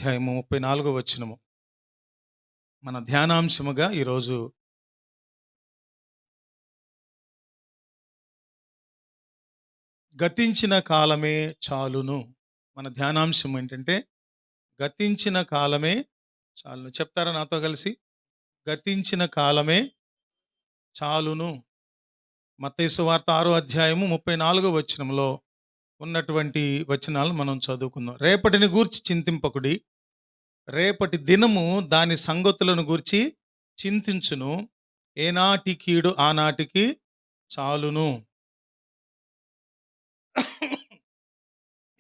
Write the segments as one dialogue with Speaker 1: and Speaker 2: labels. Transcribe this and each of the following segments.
Speaker 1: అధ్యాయము 34 వచనము మన ధ్యానాంశముగా ఈరోజు గతించిన కాలమే చాలును. మన ధ్యానాంశం ఏంటంటే గతించిన కాలమే చాలును. చెప్తారా నాతో కలిసి? గతించిన కాలమే చాలును. మత్తయి సువార్త 6వ అధ్యాయము 34 వచనంలో ఉన్నటువంటి వచనాలు మనం చదువుకుందాం. రేపటిని గూర్చి చింతింపకుడి, రేపటి దినము దాని సంగతులను గూర్చి చింతించును, ఏనాటి కీడు ఆనాటికి చాలును.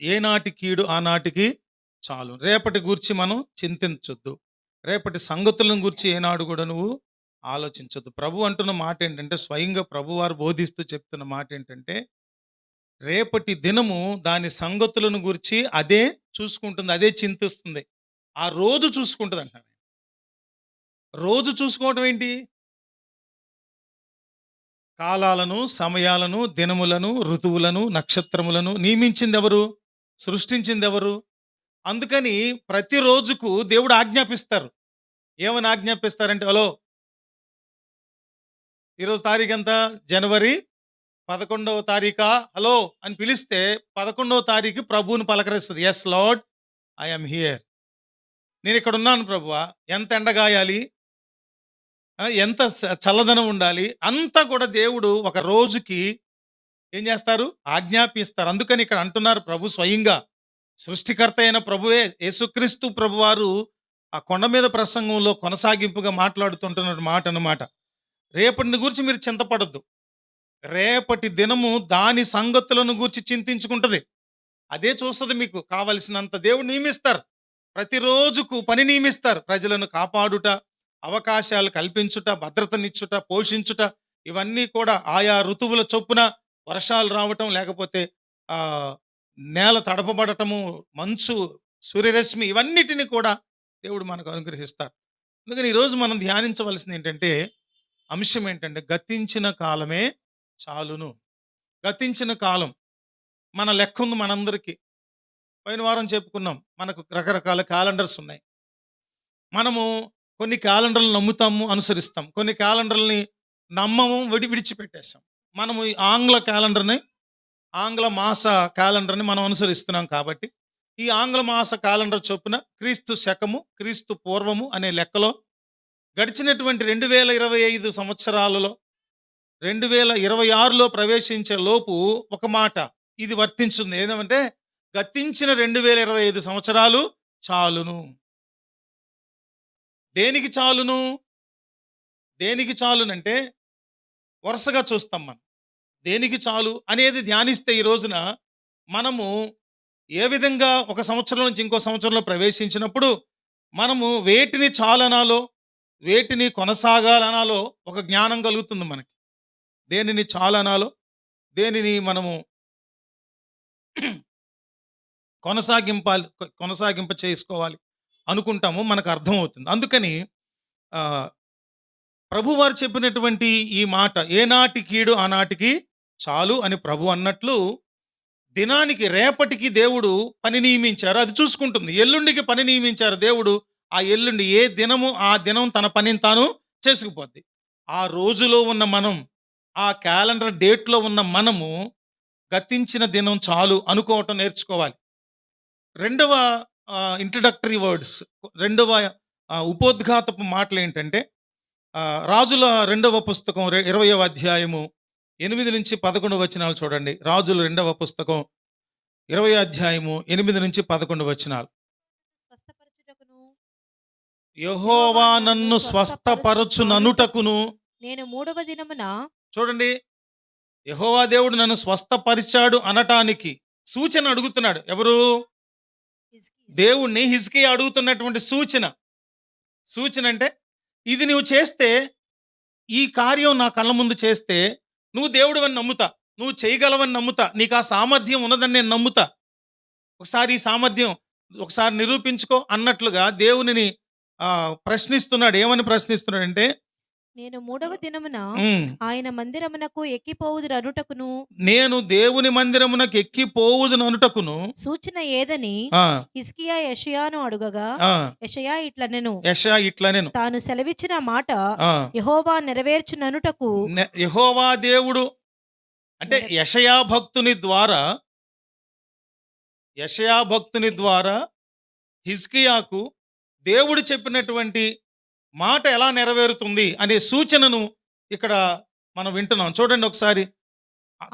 Speaker 1: ఏనాటి కీడు ఆనాటికి చాలు. రేపటి గూర్చి మనం చింతించొద్దు, రేపటి సంగతులను గురించి ఏనాడు కూడా నువ్వు ఆలోచించొద్దు. ప్రభు అంటున్న మాట ఏంటంటే, స్వయంగా ప్రభు వారు బోధిస్తూ చెప్తున్న మాట ఏంటంటే, రేపటి దినము దాని సంగతులను గురించి అదే చూసుకుంటుంది, అదే చింతిస్తుంది. ఆ రోజు చూసుకుంటుంది అంటారు. రోజు చూసుకోవటం ఏంటి? కాలాలను, సమయాలను, దినములను, ఋతువులను, నక్షత్రములను నియమించింది ఎవరు? సృష్టించింది ఎవరు? అందుకని ప్రతి రోజుకు దేవుడు ఆజ్ఞాపిస్తారు. ఏమని ఆజ్ఞాపిస్తారంటే, హలో, ఈరోజు తారీఖు ఎంత? జనవరి 11వ తారీఖా? హలో అని పిలిస్తే 11వ తారీఖు ప్రభువుని పలకరిస్తుంది. Yes Lord, I am here. నేను ఇక్కడ ఉన్నాను ప్రభువా. ఎంత ఎండగాయాలి, ఎంత చల్లదనం ఉండాలి, అంతా కూడా దేవుడు ఒక రోజుకి ఏం చేస్తారు? ఆజ్ఞాపిస్తారు. అందుకని ఇక్కడ అంటున్నారు ప్రభు స్వయంగా, సృష్టికర్త అయిన ప్రభువే యేసుక్రీస్తు ప్రభువారు ఆ కొండ మీద ప్రసంగంలో కొనసాగింపుగా మాట్లాడుతుంటున్న మాట అన్నమాట. రేపటిని గురించి మీరు చింతపడద్దు, రేపటి దినము దాని సంగతులను గురించి చింతించుకుంటుంది. అదే చూస్తుంది. మీకు కావలసినంత దేవుడు నియమిస్తారు. ప్రతిరోజుకు పని నియమిస్తారు. ప్రజలను కాపాడుట, అవకాశాలు కల్పించుట, భద్రతనిచ్చుట, పోషించుట, ఇవన్నీ కూడా ఆయా ఋతువుల చొప్పున వర్షాలు రావటం, లేకపోతే నేల తడపబడటము, మంచు, సూర్యరశ్మి, ఇవన్నిటిని కూడా దేవుడు మనకు అనుగ్రహిస్తారు. అందుకని ఈరోజు మనం ధ్యానించవలసింది ఏంటంటే, అంశం ఏంటంటే, గతించిన కాలమే చాలును. గతించిన కాలం మన లెక్క ఉంది మనందరికీ. పోయిన వారం చెప్పుకున్నాం, మనకు రకరకాల క్యాలెండర్స్ ఉన్నాయి. మనము కొన్ని క్యాలెండర్లు నమ్ముతాము, అనుసరిస్తాం. కొన్ని క్యాలెండర్లని నమ్మము, విడిచిపెట్టేస్తాం. మనము ఈ ఆంగ్ల మాస క్యాలెండర్ని మనం అనుసరిస్తున్నాం. కాబట్టి ఈ ఆంగ్ల మాస క్యాలెండర్ చొప్పున క్రీస్తు శకము, క్రీస్తు పూర్వము అనే లెక్కలో గడిచినటువంటి 2025 సంవత్సరాలలో 2026లో ప్రవేశించే లోపు ఒక మాట ఇది వర్తించింది. ఏదంటే, గతించిన 2025 సంవత్సరాలు చాలును. దేనికి చాలును? దేనికి చాలునంటే వరుసగా చూస్తాం మనం. దేనికి చాలు అనేది ధ్యానిస్తే ఈ రోజున మనము ఏ విధంగా ఒక సంవత్సరం నుంచి ఇంకో సంవత్సరంలో ప్రవేశించినప్పుడు మనము వేటిని చాలనాలో, వేటిని కొనసాగాలనాలో ఒక జ్ఞానం కలుగుతుంది మనకి. దేనిని చాలనాలో, దేనిని మనము కొనసాగింప చేసుకోవాలి అనుకుంటాము, మనకు అర్థమవుతుంది. అందుకని ప్రభువారు చెప్పినటువంటి ఈ మాట, ఏనాటి కీడు ఆనాటికి చాలు అని ప్రభు అన్నట్లు, దినానికి, రేపటికి దేవుడు పని నియమించారు, అది చూసుకుంటుంది. ఎల్లుండికి పని నియమించారు దేవుడు, ఆ ఎల్లుండి ఏ దినము ఆ దినం తన పనిని తాను చేసుకుపోద్ది. ఆ రోజులో ఉన్న మనం, ఆ క్యాలెండర్ డేట్లో ఉన్న మనము గతించిన దినం చాలు అనుకోవటం నేర్చుకోవాలి. రెండవ ఇంట్రడక్టరీ వర్డ్స్, రెండవ ఉపోద్ఘాతపు మాటలు ఏంటంటే, రాజుల 2వ పుస్తకం 20వ అధ్యాయము 8 నుంచి 11 వచనాలు చూడండి. రాజుల 2వ పుస్తకం 20వ అధ్యాయము 8 నుంచి 11 వచనాలు. యెహోవా నన్ను స్వస్థపరచుననుటకును,
Speaker 2: నేను 3వ దినమున,
Speaker 1: చూడండి, యెహోవా దేవుడు నన్ను స్వస్థపరిచాడు అనటానికి సూచన అడుగుతున్నాడు. ఎవరు? దేవుణ్ణి హిజ్కియా అడుగుతున్నటువంటి సూచన అంటే, ఇది నువ్వు చేస్తే, ఈ కార్యం నా కళ్ళ ముందు చేస్తే నువ్వు దేవుడివని నమ్ముతా, నువ్వు చేయగలవని నమ్ముతా, నీకు ఆ సామర్థ్యం ఉన్నదని నేను నమ్ముతా. ఒకసారి ఈ సామర్థ్యం ఒకసారి నిరూపించుకో అన్నట్లుగా దేవునిని ప్రశ్నిస్తున్నాడు. ఏమని ప్రశ్నిస్తున్నాడంటే,
Speaker 2: నేను మూడవ దినమున
Speaker 1: ఉమ్.
Speaker 2: ఆయన మందిరమునకు ఎక్కిపోవుదురనుటకును
Speaker 1: నేను దేవుని మందిరమునకు ఎక్కిపోవుదును అనుటకును.
Speaker 2: సూచన ఏదని
Speaker 1: ఆ,
Speaker 2: హిజ్కియా యెషయాను అడుగగా
Speaker 1: ఆ,
Speaker 2: యెషయా ఇట్లనెను,
Speaker 1: యెషయా ఇట్లా నేను
Speaker 2: తాను సెలవిచ్చిన మాట యెహోవా నెరవేర్చుననుటకు
Speaker 1: యెహోవా దేవుడు అంటే యెషయా భక్తుని ద్వారా హిజ్కియాకు దేవుడు చెప్పినటువంటి మాట ఎలా నెరవేరుతుంది అనే సూచనను ఇక్కడ మనం వింటున్నాం. చూడండి ఒకసారి.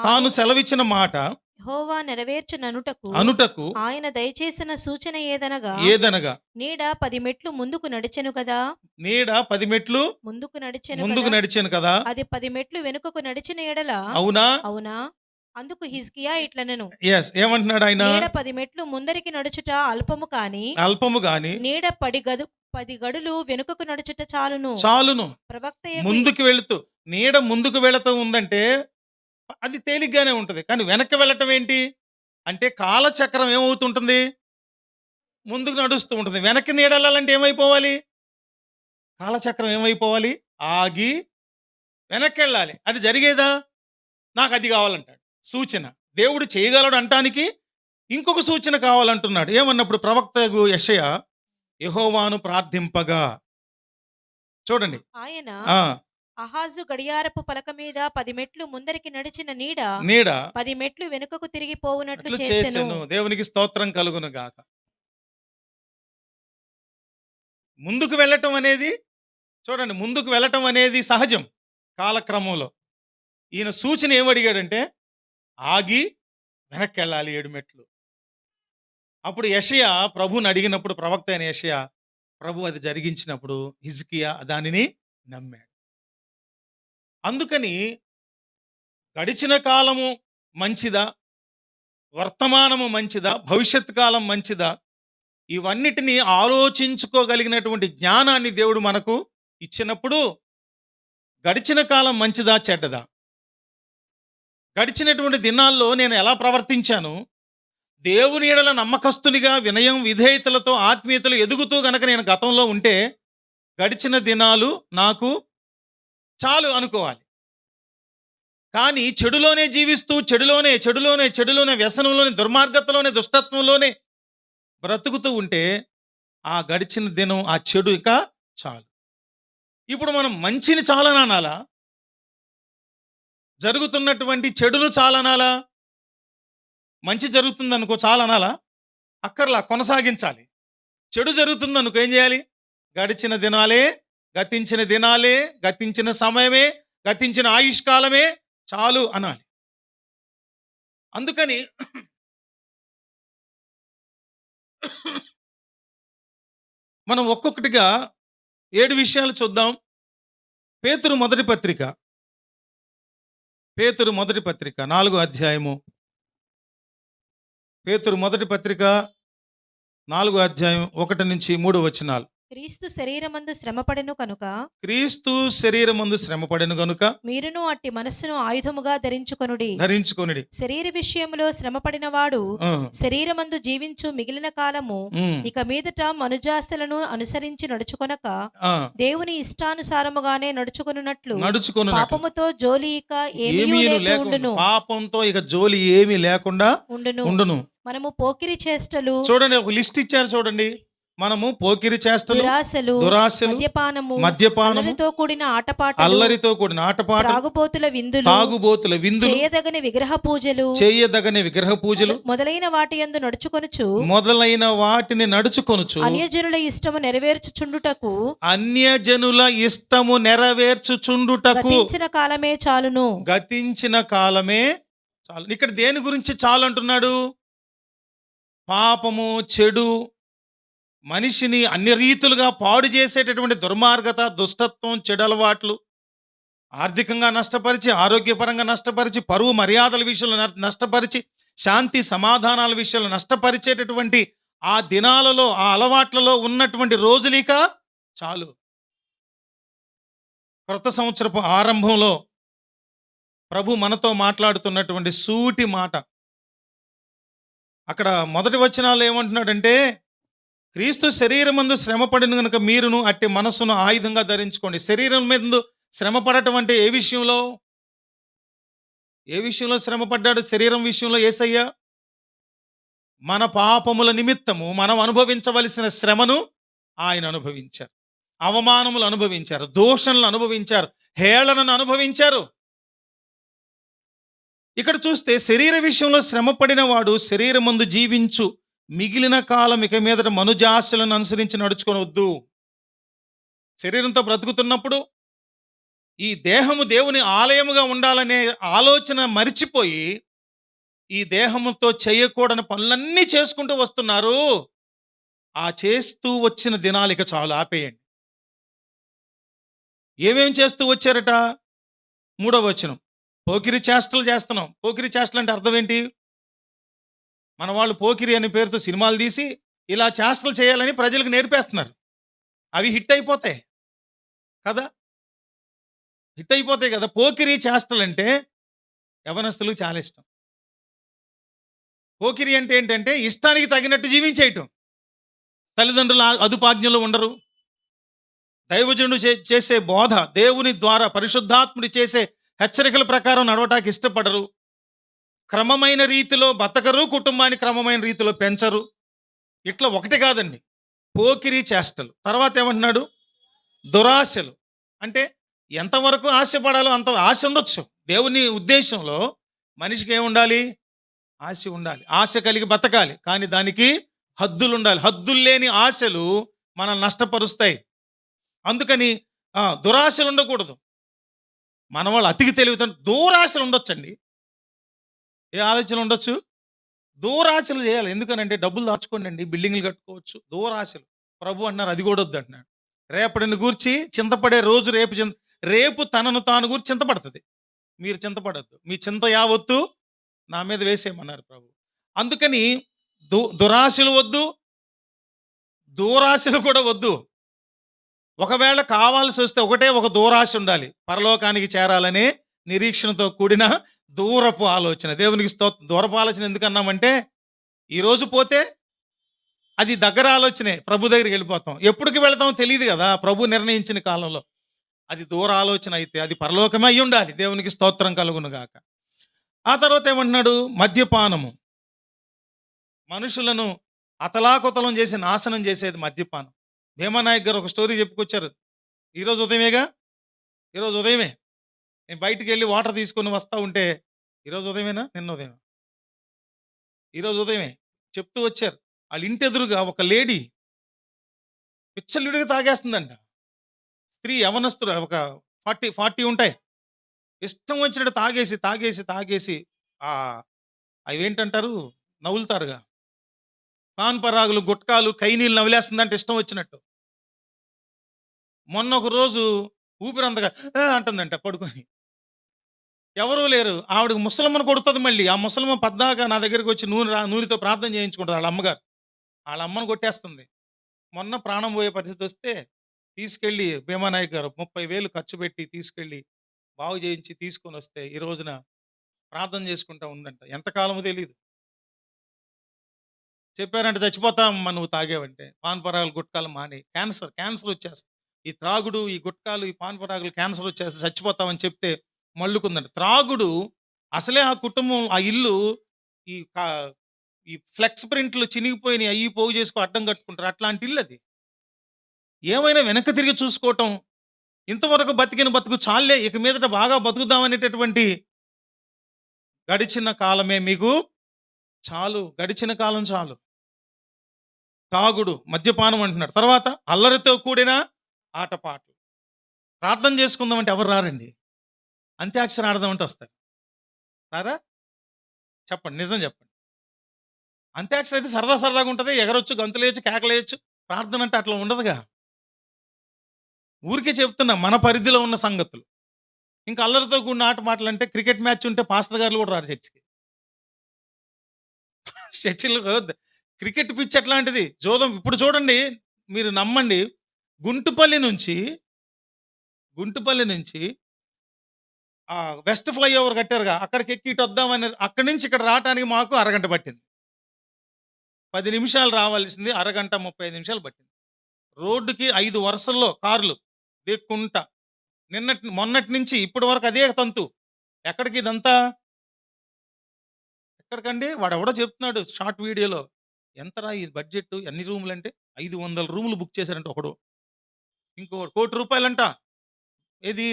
Speaker 1: తాను సెలవిచ్చిన మాట
Speaker 2: యెహోవా నెరవేర్చుననుటకు
Speaker 1: అనుటకు
Speaker 2: ఆయన దయచేసిన సూచన ఏదనగా
Speaker 1: ఏదనగా
Speaker 2: నీడ 10 మెట్లు ముందుకు నడిచెను కదా,
Speaker 1: నీడ 10 మెట్లు
Speaker 2: ముందుకు నడిచెను
Speaker 1: ముందుకు
Speaker 2: కదా,
Speaker 1: నడిచాను కదా.
Speaker 2: అది 10 మెట్లు వెనుకకు నడిచిన ఎడల
Speaker 1: అవునా?
Speaker 2: అవునా? అందుకు హిజ్కియా ఇట్లనెను,
Speaker 1: ఎస్. ఏమంటున్నాడు ఆయన?
Speaker 2: నీడ 10 మెట్లు ముందరికి నడుచుట అల్పము కాని
Speaker 1: అల్పము గాని
Speaker 2: నీడ 10 గడులు వెనుకకు నడుచుట చాలును.
Speaker 1: చాలును.
Speaker 2: ప్రవక్త
Speaker 1: ముందుకు వెళుతూ నీడ ముందుకు వెళుతూ ఉందంటే అది తేలిగ్గానే ఉంటుంది. కానీ వెనక్కి వెళ్ళటం ఏంటి అంటే కాలచక్రం ఏమవుతుంటుంది? ముందుకు నడుస్తూ ఉంటుంది. వెనక్కి నీడ వెళ్ళాలంటే ఏమైపోవాలి? కాలచక్రం ఏమైపోవాలి? ఆగి వెనక్కి వెళ్ళాలి. అది జరిగేదా? నాకు అది కావాలంటాడు. సూచన దేవుడు చేయగలడు అంటానికి ఇంకొక సూచన కావాలంటున్నాడు. ఏమన్నప్పుడు ప్రవక్తకు యెషయా యెహోవాను ప్రార్థింపగా, చూడండి,
Speaker 2: ఆయన
Speaker 1: ఆ
Speaker 2: అహాజు గడియారపు పలక మీద 10 మెట్లు ముందరికి నడిచిన నీడ
Speaker 1: నీడ
Speaker 2: 10 మెట్లు వెనుకకు తిరిగిపోవునట్లు
Speaker 1: అట్లు
Speaker 2: చేసెను.
Speaker 1: చేసెను. దేవునికి స్తోత్రం కలుగును గాక. ముందుకు వెళ్ళటం అనేది, చూడండి, ముందుకు వెళ్ళటం అనేది సహజం కాలక్రమంలో. ఈయన సూచన ఏమడిగాడంటే ఆగి వెనక్కి వెళ్ళాలి 7 మెట్లు. అప్పుడు యెషయా ప్రభుని అడిగినప్పుడు, ప్రవక్త అయిన యెషయా ప్రభు అది జరిగించినప్పుడు హిజ్కియా దానిని నమ్మాడు. అందుకని గడిచిన కాలము మంచిదా, వర్తమానము మంచిదా, భవిష్యత్ కాలం మంచిదా, ఇవన్నిటినీ ఆలోచించుకోగలిగినటువంటి జ్ఞానాన్ని దేవుడు మనకు ఇచ్చినప్పుడు గడిచిన కాలం మంచిదా చెడ్డదా, గడిచినటువంటి దినాల్లో నేను ఎలా ప్రవర్తించాను, దేవుని ఎడల నమ్మకస్తునిగా వినయం విధేయతలతో ఆత్మీయతలు ఎదుగుతూ గనక నేను గతంలో ఉంటే గడిచిన దినాలు నాకు చాలు అనుకోవాలి. కానీ చెడులోనే జీవిస్తూ చెడులోనే వ్యసనంలోనే దుర్మార్గతలోనే దుష్టత్వంలోనే బ్రతుకుతూ ఉంటే ఆ గడిచిన దినం ఆ చెడు ఇక చాలు. ఇప్పుడు మనం మంచిని చాలనాలా, జరుగుతున్నటువంటి చెడును చాలనాలా? మంచి జరుగుతుందనుకో చాలనాలా? అక్కర్లా, కొనసాగించాలి. చెడు జరుగుతుందనుకో ఏం చేయాలి? గడిచిన దినాలే, గతించిన సమయమే, గతించిన ఆయుష్కాలమే చాలు అనాలి. అందుకని మనం ఒక్కొక్కటిగా 7 విషయాలు చూద్దాం. పేతురు మొదటి పత్రిక 4వ అధ్యాయము. పేతురు మొదటి పత్రిక 4వ అధ్యాయం 1 నుంచి 3 వచనాలు.
Speaker 2: క్రీస్తు శరీరమందు శ్రమపడెను కనుక
Speaker 1: క్రీస్తు శరీరమందు శ్రమపడెను గనుక
Speaker 2: మీరును అట్టి మనస్సును ఆయుధముగా ధరించుకొనుడి. శరీర విషయంలో శ్రమపడిన వాడు శరీరమందు జీవించు మిగిలిన కాలము ఇక మీదట మనుజాస్తులను అనుసరించి నడుచుకొనక దేవుని ఇష్టానుసారముగానే నడుచుకొనున్నట్లు పాపముతో జోలి ఇక ఏమీ ఉండును.
Speaker 1: పాపంతో ఇక జోలి ఏమీ లేకుండా ఉండును.
Speaker 2: మనము పోకిరి చేష్టలు,
Speaker 1: చూడండి, ఒక లిస్ట్ ఇచ్చారు చూడండి. మనము పోకిరి చేష్టలు, దురాశలు, మద్యపానము, అల్లరితో కూడిన ఆటపాటలు, తాగుబోతుల విందులు,
Speaker 2: చేయదగని విగ్రహ పూజలు మొదలైన
Speaker 1: వాటిని నడుచుకొనుచు
Speaker 2: అన్యజనుల ఇష్టము నెరవేర్చుచుండుటకు
Speaker 1: గతించిన కాలమే చాలు. ఇక్కడ దేని గురించి చాలు అంటున్నాడు? పాపము, చెడు, మనిషిని అన్ని రీతులుగా పాడు చేసేటటువంటి దుర్మార్గత, దుష్టత్వం, చెడు అలవాట్లు, ఆర్థికంగా నష్టపరిచి, ఆరోగ్యపరంగా నష్టపరిచి, పరువు మర్యాదల విషయంలో నష్టపరిచి, శాంతి సమాధానాల విషయంలో నష్టపరిచేటటువంటి ఆ దినాలలో, ఆ అలవాట్లలో ఉన్నటువంటి రోజులిక చాలు. క్రొత్త సంవత్సరపు ఆరంభంలో ప్రభు మనతో మాట్లాడుతున్నటువంటి సూటి మాట. అక్కడ మొదటి వచనాలు ఏమంటున్నాడంటే, క్రీస్తు శరీరమందు శ్రమపడిన గనుక మీరును అట్టి మనస్సును ఆయుధంగా ధరించుకోండి. శరీరం మీద శ్రమ పడటం అంటే ఏ విషయంలో? ఏ విషయంలో శ్రమ పడ్డాడు? శరీరం విషయంలో యేసయ్య మన పాపముల నిమిత్తము మనం అనుభవించవలసిన శ్రమను ఆయన అనుభవించారు. అవమానములు అనుభవించారు, దూషణలు అనుభవించారు, హేళనను అనుభవించారు. ఇక్కడ చూస్తే శరీర విషయంలో శ్రమ పడిన వాడు శరీరమందు జీవించు మిగిలిన కాలం ఇక మీదట మనుజాశలను అనుసరించి నడుచుకొనవద్దు. శరీరంతో బ్రతుకుతున్నప్పుడు ఈ దేహము దేవుని ఆలయముగా ఉండాలనే ఆలోచన మరిచిపోయి ఈ దేహముతో చేయకూడని పనులన్నీ చేసుకుంటూ వస్తున్నారు. ఆ చేస్తూ వచ్చిన దినాలు ఇక చాలు, ఆపేయండి. ఏమేం చేస్తూ వచ్చారట? 3వ వచనం, పోకిరి చేష్టలు చేస్తున్నాం. పోకిరి చేష్టలు అంటే అర్థం ఏంటి? మన వాళ్ళు పోకిరి అనే పేరుతో సినిమాలు తీసి ఇలా చేష్టలు చేయాలని ప్రజలకు నేర్పేస్తున్నారు. అవి హిట్ అయిపోతాయి కదా, హిట్ అయిపోతాయి కదా. పోకిరి చేష్టలు అంటే యవనస్తులకు చాలా ఇష్టం. పోకిరి అంటే ఏంటంటే ఇష్టానికి తగినట్టు జీవించేయటం. తల్లిదండ్రుల అదుపాజ్ఞలు ఉండరు. దైవజనుడు చేసే బోధ, దేవుని ద్వారా పరిశుద్ధాత్ముడి చేసే హెచ్చరికల ప్రకారం నడవటానికి ఇష్టపడరు. క్రమమైన రీతిలో బతకరు, కుటుంబాన్ని క్రమమైన రీతిలో పెంచరు. ఇట్లా ఒకటి కాదండి, పోకిరి చేష్టలు. తర్వాత ఏమంటున్నాడు? దురాశలు. అంటే ఎంతవరకు ఆశపడాలో అంత ఆశ ఉండొచ్చు. దేవుని ఉద్దేశంలో మనిషికి ఏముండాలి? ఆశ ఉండాలి. ఆశ కలిగి బతకాలి, కానీ దానికి హద్దులు ఉండాలి. హద్దులు లేని ఆశలు మనల్ని నష్టపరుస్తాయి. అందుకని దురాశలు ఉండకూడదు. మన వాళ్ళు అతికి తెలివితే దూరాశలు ఉండొచ్చండి. ఏ ఆలోచనలు ఉండొచ్చు? దూరాశలు చేయాలి. ఎందుకనంటే డబ్బులు దాచుకోండి అండి, బిల్డింగ్లు కట్టుకోవచ్చు. దూరాశలు ప్రభు అన్నారు, అది కూడా వద్దు అంటున్నాడు. రేపటిని గూర్చి చింతపడే రోజు రేపు తనను తాను గూర్చి చింతపడుతుంది. మీరు చింతపడద్దు. మీ చింత యావత్తు నా మీద వేసేయమన్నారు ప్రభు. అందుకని దురాశలు వద్దు, దూరాశలు కూడా వద్దు. ఒకవేళ కావాల్సి వస్తే ఒకటే ఒక దూరాశ ఉండాలి, పరలోకానికి చేరాలనే నిరీక్షణతో కూడిన దూరపు ఆలోచన. దేవునికి దూరపు ఆలోచన ఎందుకన్నామంటే ఈరోజు పోతే అది దగ్గర ఆలోచనే, ప్రభు దగ్గరికి వెళ్ళిపోతాం. ఎప్పటికి వెళతామో తెలియదు కదా, ప్రభు నిర్ణయించిన కాలంలో. అది దూర ఆలోచన అయితే అది పరలోకమే అయి ఉండాలి. దేవునికి స్తోత్రం కలుగును గాక. ఆ తర్వాత ఏమంటున్నాడు? మద్యపానము. మనుషులను అతలాకుతలం చేసి నాశనం చేసేది మద్యపానం. భీమానాయక్ గారు ఒక స్టోరీ చెప్పుకొచ్చారు. ఈరోజు ఉదయమేగా, ఈరోజు ఉదయమే నేను బయటికి వెళ్ళి వాటర్ తీసుకొని వస్తూ ఉంటే, ఈరోజు ఉదయమేనా నిన్న ఉదయం, ఈరోజు ఉదయమే చెప్తూ వచ్చారు. వాళ్ళ ఇంటి ఎదురుగా ఒక లేడీ పిచ్చలుడిగా తాగేస్తుందంట. స్త్రీ, యవనస్తులు, ఒక 40 ఉంటాయి. ఇష్టం వచ్చినట్టు తాగేసి తాగేసి తాగేసి అవి ఏంటంటారు, నవ్వులుతారుగా, పాన్ పరాగులు, గుట్కాలు, కైనీళ్ళు నవ్వులేస్తుందంటే ఇష్టం వచ్చినట్టు. మొన్న ఒక రోజు ఊపిరంతగా అంటుందంట పడుకొని. ఎవరూ లేరు. ఆవిడకి ముసలమ్మను కొడుతుంది. మళ్ళీ ఆ ముసలమ్మ పద్దాక నా దగ్గరికి వచ్చి నూనెతో ప్రార్థన చేయించుకుంటుంది. వాళ్ళ అమ్మగారు వాళ్ళ అమ్మను కొట్టేస్తుంది. మొన్న ప్రాణం పోయే పరిస్థితి వస్తే తీసుకెళ్ళి భీమానాయక్ గారు 30,000 ఖర్చు పెట్టి తీసుకెళ్ళి బాగు చేయించి తీసుకొని వస్తే ఈ రోజున ప్రార్థన చేసుకుంటా ఉందంట. ఎంతకాలమో తెలియదు. చెప్పారంటే చచ్చిపోతామమ్మా నువ్వు తాగేవంటే. పాన్ పరాగులు, గుట్కాలు మాని, క్యాన్సర్ వచ్చేస్తుంది. ఈ త్రాగుడు, ఈ గుట్కాలు, ఈ పాన్ పరాగులు క్యాన్సర్ వచ్చేస్తే చచ్చిపోతామని చెప్తే మళ్ళుకుందంట. త్రాగుడు అసలే ఆ కుటుంబం, ఆ ఇల్లు ఈ ఫ్లెక్స్ ప్రింట్లు చినిగిపోయినాయి, అయ్యి పోగు చేసుకో అడ్డం కట్టుకుంటారు. అట్లాంటి ఇల్లు అది. ఏమైనా వెనక్కి తిరిగి చూసుకోవటం, ఇంతవరకు బతికిన బతుకు చాలే, ఇక మీదట బాగా బతుకుదామనేటటువంటి గడిచిన కాలమే మీకు చాలు. గడిచిన కాలం చాలు. తాగుడు, మద్యపానం అంటున్నాడు. తర్వాత అల్లరితో కూడిన ఆటపాటలు. ప్రార్థన చేసుకుందామంటే ఎవరు రారండి. అంత్యాక్షరి ఆడదామంటే వస్తారు. రారా? చెప్పండి, నిజం చెప్పండి. అంత్యాక్షరి అయితే సరదాగా ఉంటుంది. ఎగరొచ్చు, గంతులేయచ్చు, కేకలేయచ్చు. ప్రార్థన అంటే అట్లా ఉండదుగా. ఊరికే చెప్తున్నా మన పరిధిలో ఉన్న సంగతులు. ఇంకా అల్లరితో కూడిన ఆట మాటలు అంటే క్రికెట్ మ్యాచ్ ఉంటే పాస్టర్ గారు కూడా రారు చర్చికి. చర్చిలో క్రికెట్ పిచ్ ఎట్లాంటిది, జోదం. ఇప్పుడు చూడండి, మీరు నమ్మండి, గుంటుపల్లి నుంచి వెస్ట్ ఫ్లైఓవర్ కట్టారుగా, అక్కడికి ఎక్కి ఇటు వద్దామని, అక్కడి నుంచి ఇక్కడ రావడానికి మాకు అరగంట పట్టింది. 10 నిమిషాలు రావాల్సింది అరగంట 35 నిమిషాలు పట్టింది. రోడ్డుకి 5 వరుసల్లో కార్లు దిక్కుంటా మొన్నటి నుంచి ఇప్పటి వరకు అదే తంతు. ఎక్కడికి ఇదంతా? ఎక్కడికండి? వాడెవడో చెప్తున్నాడు షార్ట్ వీడియోలో. ఎంతరా ఇది బడ్జెట్, ఎన్ని రూములంటే 500 రూములు బుక్ చేశారంట ఒకడు. ఇంకో ₹1,00,00,000 ఏది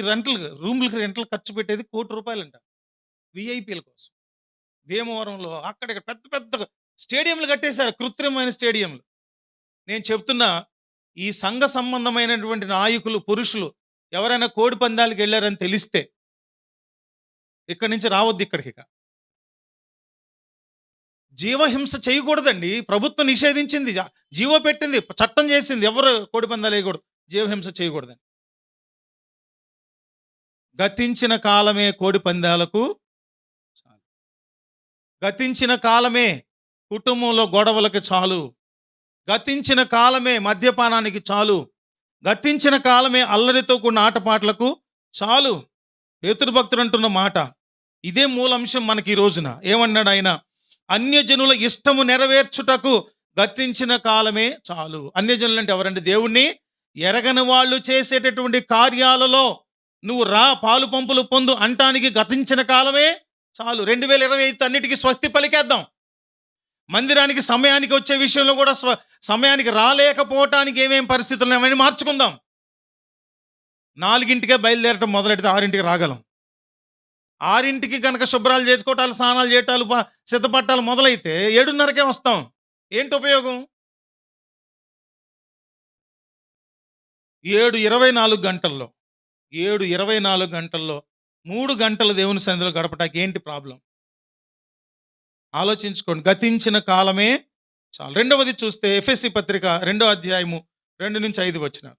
Speaker 1: రూములకి రెంట్‌లు ఖర్చు పెట్టేది ₹1,00,00,000 వీఐపీల కోసం. భీమవరంలో అక్కడిక్కడ పెద్ద పెద్ద స్టేడియంలు కట్టేశారు, కృత్రిమమైన స్టేడియంలు. నేను చెప్తున్నా, ఈ సంఘ సంబంధమైనటువంటి నాయకులు, పురుషులు ఎవరైనా కోడి పందాలకు వెళ్ళారని తెలిస్తే ఇక్కడి నుంచి రావద్దు ఇక్కడికిక. జీవహింస చేయకూడదండి. ప్రభుత్వం నిషేధించింది, జీవో పెట్టింది, చట్టం చేసింది, ఎవరు కోడి పందాలు వేయకూడదు, జీవహింస చేయకూడదని. గతించిన కాలమే కోడి పందాలకు చాలు. గతించిన కాలమే కుటుంబంలో గొడవలకు చాలు. గతించిన కాలమే మద్యపానానికి చాలు. గతించిన కాలమే అల్లరితో కూడిన ఆటపాటలకు చాలు. పేతురు భక్తుడు అంటున్న మాట ఇదే మూలాంశం మనకి ఈ రోజున. ఏమన్నాడు ఆయన? అన్యజనుల ఇష్టము నెరవేర్చుటకు గతించిన కాలమే చాలు. అన్యజనులు అంటే ఎవరండి? దేవుణ్ణి ఎరగని వాళ్ళు చేసేటటువంటి కార్యాలలో నువ్వు రా, పాలు పంపులు పొందు అంటానికి గతించిన కాలమే చాలు. 2025 అన్నిటికీ స్వస్తి పలికేద్దాం. మందిరానికి సమయానికి వచ్చే విషయంలో కూడా సమయానికి రాలేకపోవటానికి ఏమేం పరిస్థితులు ఏమైనా మార్చుకుందాం. 4ంటికే బయలుదేరటం మొదలెడితే 6ంటికి రాగలం. 6ంటికి కనుక శుభ్రాలు చేసుకోవటాలు, స్నానాలు చేయటాలు, సిద్ధపట్టాలు మొదలైతే 7:30కే వస్తాం. ఏంటి ఉపయోగం? 7:24 గంటల్లో 3 గంటలు దేవుని సన్నిధిలో గడపటానికి ఏంటి ప్రాబ్లం? ఆలోచించుకోండి. గతించిన కాలమే చాలు. రెండవది చూస్తే ఎఫెసీ పత్రిక 2వ అధ్యాయము 2-5 వచనాలు.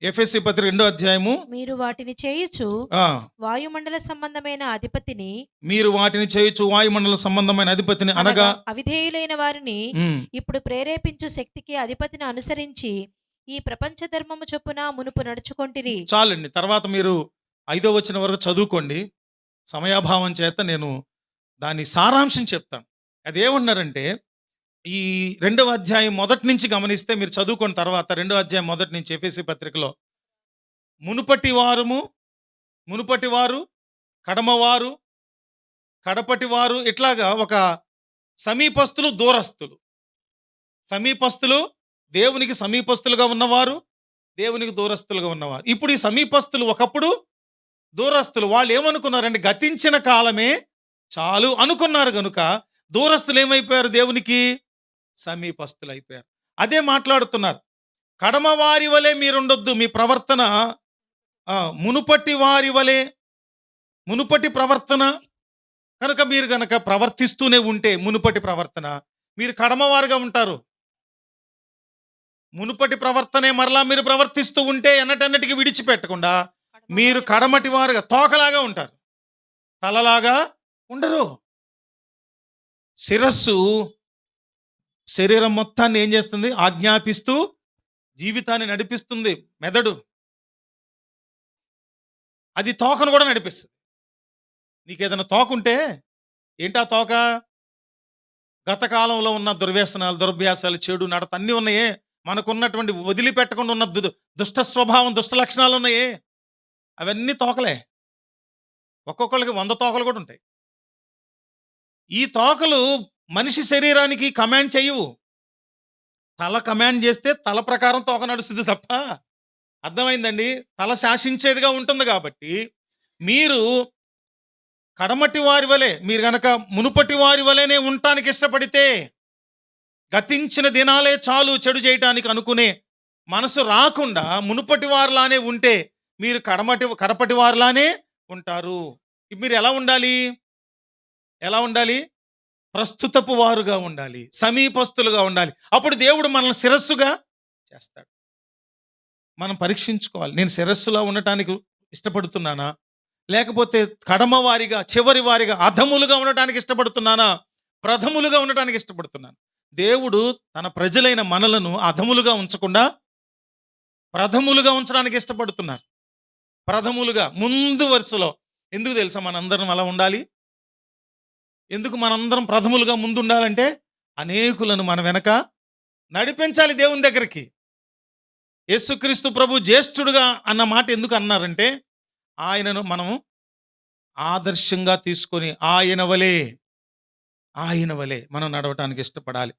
Speaker 1: ఎఫెసీ పత్రిక 2వ అధ్యాయము.
Speaker 2: మీరు వాటిని చేయుచు
Speaker 1: ఆ,
Speaker 2: వాయుమండల సంబంధమైన అధిపతిని,
Speaker 1: మీరు వాటిని చేయుచు వాయుమండల సంబంధమైన అధిపతిని అనగా
Speaker 2: అవిధేయులైన వారిని
Speaker 1: ఉమ్,
Speaker 2: ఇప్పుడు ప్రేరేపించు శక్తికి అధిపతిని అనుసరించి ఈ ప్రపంచ ధర్మము చొప్పున మునుపు నడుచుకొంటిరి.
Speaker 1: చాలండి. తర్వాత మీరు 5వ వచనం వరకు చదువుకోండి. సమయాభావం చేత నేను దాని సారాంశం చెప్తాను. అదేమన్నారంటే, ఈ 2వ అధ్యాయం మొదటి నుంచి గమనిస్తే మీరు చదువుకున్న తర్వాత 2వ అధ్యాయం మొదటి నుంచి ఎఫెసీ పత్రికలో మునుపటి వారు, కడమవారు, కడపటి వారు, ఇట్లాగా ఒక సమీపస్తులు, దూరస్తులు. సమీపస్తులు దేవునికి సమీపస్తులుగా ఉన్నవారు, దేవునికి దూరస్తులుగా ఉన్నవారు. ఇప్పుడు ఈ సమీపస్తులు ఒకప్పుడు దూరస్తులు. వాళ్ళు ఏమనుకున్నారంటే గతించిన కాలమే చాలు అనుకున్నారు కనుక దూరస్తులు ఏమైపోయారు? దేవునికి సమీపస్తులు అయిపోయారు. అదే మాట్లాడుతున్నారు. కడమ వారి వలె మీరుండొద్దు, మీ ప్రవర్తన మునుపటి వారి వలె, మునుపటి ప్రవర్తన కనుక మీరు గనక ప్రవర్తిస్తూనే ఉంటే మునుపటి ప్రవర్తన, మీరు కడమవారుగా ఉంటారు. మునుపటి ప్రవర్తనే మరలా మీరు ప్రవర్తిస్తూ ఉంటే ఎన్నటన్నిటికీ విడిచిపెట్టకుండా మీరు కడమటి వారుగా, తోకలాగా ఉంటారు, తలలాగా ఉండరు. శిరస్సు శరీరం మొత్తాన్ని ఏం చేస్తుంది? ఆజ్ఞాపిస్తూ జీవితాన్ని నడిపిస్తుంది. మెదడు అది తోకను కూడా నడిపిస్తుంది. నీకేదైనా తోకుంటే ఏంటా తోక? గత కాలంలో ఉన్న దుర్వ్యసనాలు, దుర్భ్యాసాలు, చెడు నడత అన్నీ ఉన్నాయే. మనకున్నటువంటి వదిలిపెట్టకుండా ఉన్న దుష్ట స్వభావం, దుష్ట లక్షణాలు ఉన్నాయే, అవన్నీ తోకలే. ఒక్కొక్కరికి 100 తోకలు కూడా ఉంటాయి. ఈ తోకలు మనిషి శరీరానికి కమాండ్ చేయవు. తల కమాండ్ చేస్తే తల ప్రకారం తోక నడుస్తుంది తప్ప. అర్థమైందండి? తల శాసించేదిగా ఉంటుంది. కాబట్టి మీరు కడమటి వారి వలె, మీరు గనక మునుపటి వారి వలెనే ఉండటానికి ఇష్టపడితే, గతించిన దినాలే చాలు చెడు చేయటానికి అనుకునే మనసు రాకుండా మునుపటి వారిలానే ఉంటే మీరు కడపటి వారిలానే ఉంటారు. మీరు ఎలా ఉండాలి? ప్రస్తుతపు వారుగా ఉండాలి, సమీపస్తులుగా ఉండాలి. అప్పుడు దేవుడు మనల్ని శిరస్సుగా చేస్తాడు. మనం పరీక్షించుకోవాలి. నేను శిరస్సులా ఉండటానికి ఇష్టపడుతున్నానా, లేకపోతే కడమవారిగా, చివరి వారిగా, అధములుగా ఉండటానికి ఇష్టపడుతున్నానా, ప్రథములుగా ఉండటానికి ఇష్టపడుతున్నాను? దేవుడు తన ప్రజలైన మనలను అధములుగా ఉంచకుండా ప్రథములుగా ఉంచడానికి ఇష్టపడుతున్నారు. ప్రథములుగా, ముందు వరుసలో. ఎందుకు తెలుసా మనందరం అలా ఉండాలి? ఎందుకు మనందరం ప్రథములుగా ముందు ఉండాలంటే అనేకులను మన వెనక నడిపించాలి దేవుని దగ్గరికి. యేసుక్రీస్తు ప్రభు జ్యేష్ఠుడుగా అన్న మాట ఎందుకు అన్నారంటే, ఆయనను మనం ఆదర్శంగా తీసుకొని ఆయన వలె మనం నడవటానికి ఇష్టపడాలి.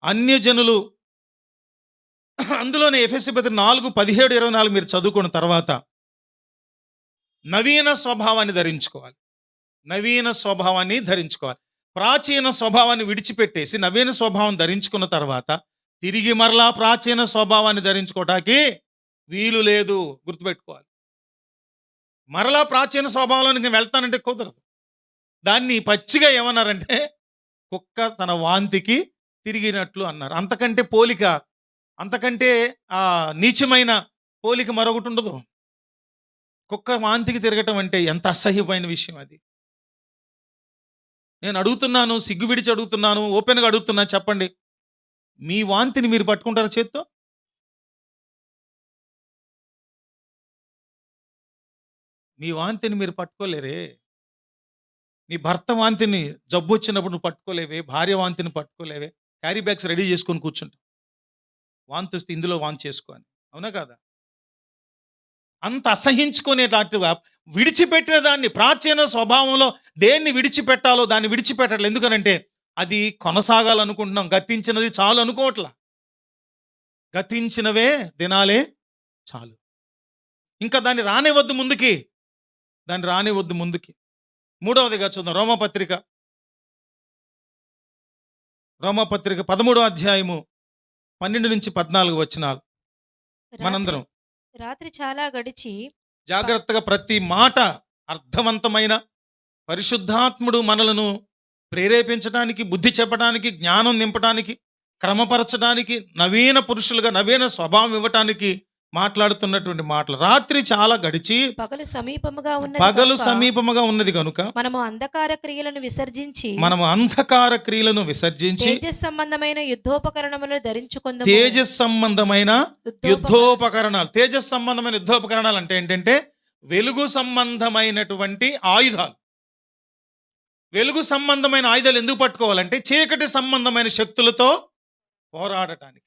Speaker 1: అన్యజనులు అందులోనే ఎఫెసీ పత్రిక 4:17-24 మీరు చదువుకున్న తర్వాత నవీన స్వభావాన్ని ధరించుకోవాలి. నవీన స్వభావాన్ని ధరించుకోవాలి. ప్రాచీన స్వభావాన్ని విడిచిపెట్టేసి నవీన స్వభావం ధరించుకున్న తర్వాత తిరిగి మరలా ప్రాచీన స్వభావాన్ని ధరించుకోవటానికి వీలు లేదు. గుర్తుపెట్టుకోవాలి. మరలా ప్రాచీన స్వభావంలోనికి నేను వెళ్తానంటే కుదరదు. దాన్ని పచ్చిగా ఏమన్నారంటే కుక్క తన వాంతికి తిరిగినట్లు అన్నారు. అంతకంటే పోలిక, అంతకంటే నీచమైన పోలిక మరొకటి ఉండదు. కుక్క వాంతికి తిరగటం అంటే ఎంత అసహ్యమైన విషయం అది. నేను అడుగుతున్నాను, సిగ్గు విడిచి అడుగుతున్నాను, ఓపెన్గా అడుగుతున్నా, చెప్పండి, మీ వాంతిని మీరు పట్టుకుంటారా చేత్తో? మీ వాంతిని మీరు పట్టుకోలేరే. నీ భర్త వాంతిని జబ్బు వచ్చినప్పుడు నువ్వు పట్టుకోలేవే, భార్య వాంతిని పట్టుకోలేవే. క్యారీ బ్యాగ్స్ రెడీ చేసుకొని కూర్చుంటావు. వాంతి వస్తే ఇందులో వాంతి చేసుకోని, అవునా కాదా? అంత అసహించుకునేటట్టుగా విడిచిపెట్టిన దాన్ని, ప్రాచీన స్వభావంలో దేన్ని విడిచిపెట్టాలో దాన్ని విడిచిపెట్టాలి. ఎందుకనంటే అది కొనసాగాలనుకుంటున్నాం. గతించినది చాలు అనుకోవట్లా. గతించినవే దినాలే చాలు. ఇంకా దాన్ని రానివద్దు ముందుకి. మూడవదిగా చూద్దాం. రోమపత్రిక 13వ అధ్యాయము 12-14 వచనాలు మనందరం
Speaker 2: రాత్రి చాలా గడిచి
Speaker 1: జాగ్రత్తగా ప్రతి మాట అర్థవంతమైన, పరిశుద్ధాత్ముడు మనలను ప్రేరేపించడానికి, బుద్ధి చెప్పడానికి, జ్ఞానం నింపడానికి, క్రమపరచడానికి, నవీన పురుషులుగా నవీన స్వభావం ఇవ్వటానికి మాట్లాడుతున్నటువంటి మాటలు. రాత్రి చాలా గడిచి
Speaker 2: పగలు సమీపముగా ఉన్నది కనుక మనము అంధకార క్రియలను విసర్జించి తేజస్ సంబంధమైన యుద్ధోపకరణములను ధరించుకుందాము.
Speaker 1: తేజస్ సంబంధమైన యుద్ధోపకరణాలు అంటే ఏంటంటే వెలుగు సంబంధమైనటువంటి ఆయుధాలు. వెలుగు సంబంధమైన ఆయుధాలు ఎందుకు పట్టుకోవాలంటే చీకటి సంబంధమైన శక్తులతో పోరాడటానికి.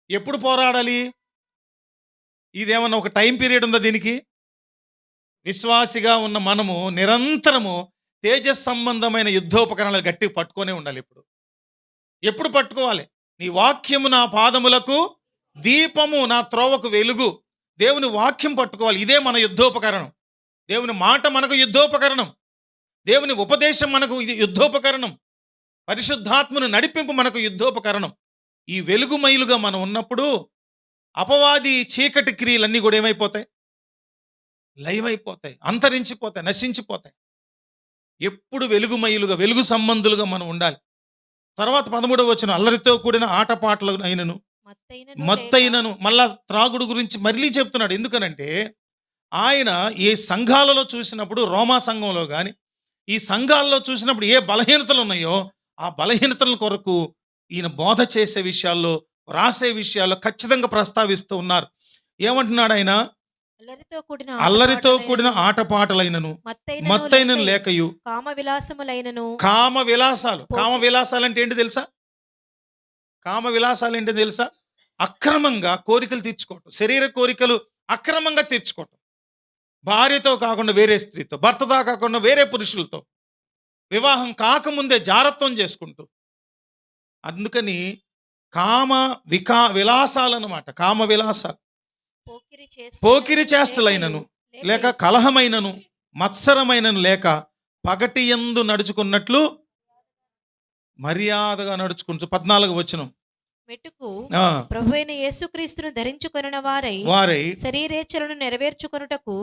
Speaker 1: ఎప్పుడు పోరాడాలి? ఇదేమన్నా ఒక టైం పీరియడ్ ఉందా దీనికి? విశ్వాసిగా ఉన్న మనము నిరంతరము తేజస్ సంబంధమైన యుద్ధోపకరణాలు గట్టిగా పట్టుకొనే ఉండాలి. ఎప్పుడు పట్టుకోవాలి? నీ వాక్యము నా పాదములకు దీపము, నా త్రోవకు వెలుగు. దేవుని వాక్యం పట్టుకోవాలి. ఇదే మన యుద్ధోపకరణం. దేవుని మాట మనకు యుద్ధోపకరణం. దేవుని ఉపదేశం మనకు యుద్ధోపకరణం. పరిశుద్ధాత్మను నడిపింపు మనకు యుద్ధోపకరణం. ఈ వెలుగుమయులుగా మనం ఉన్నప్పుడు అపవాది చీకటి క్రియలన్నీ కూడా ఏమైపోతాయి? లయమైపోతాయి, అంతరించిపోతాయి, నశించిపోతాయి. ఎప్పుడు వెలుగుమయులుగా, వెలుగు సంబంధులుగా మనం ఉండాలి. తర్వాత 13వ వచనం, అల్లరితో కూడిన ఆటపాటలు అయినను మత్తైనను. మళ్ళా త్రాగుడు గురించి మళ్ళీ చెప్తున్నాడు. ఎందుకనంటే ఆయన ఏ సంఘాలలో చూసినప్పుడు, రోమా సంఘంలో కానీ ఈ సంఘాల్లో చూసినప్పుడు ఏ బలహీనతలు ఉన్నాయో ఆ బలహీనతల కొరకు ఈయన బోధ చేసే విషయాల్లో, రాసే విషయాల్లో ఖచ్చితంగా ప్రస్తావిస్తూ ఉన్నారు. ఏమంటున్నాడు ఆయన? అల్లరితో కూడిన ఆటపాటలైనను మత్తైనను లేకయు కామ విలాసాలు అంటే ఏంటి తెలుసా? అక్రమంగా కోరికలు తీర్చుకోవటం, శరీర కోరికలు అక్రమంగా తీర్చుకోవటం. భార్యతో కాకుండా వేరే స్త్రీతో, భర్తతో కాకుండా వేరే పురుషులతో, వివాహం కాకముందే జారత్వం చేసుకుంటూ. అందుకని విలాసాలు అన్నమాట. కామ విలాసాలు, పోకిరి చేష్టలైనను లేక కలహమైనను మత్సరమైనను లేక పగటి యందు నడుచుకున్నట్లు మర్యాదగా నడుచుకుంటూ. 14వ వచనం,
Speaker 2: మెట్టుకు ప్రభువైన యేసుక్రీస్తును ధరించుకొనిన వారై శరీరేచ్ఛలను నెరవేర్చుకొనుటకు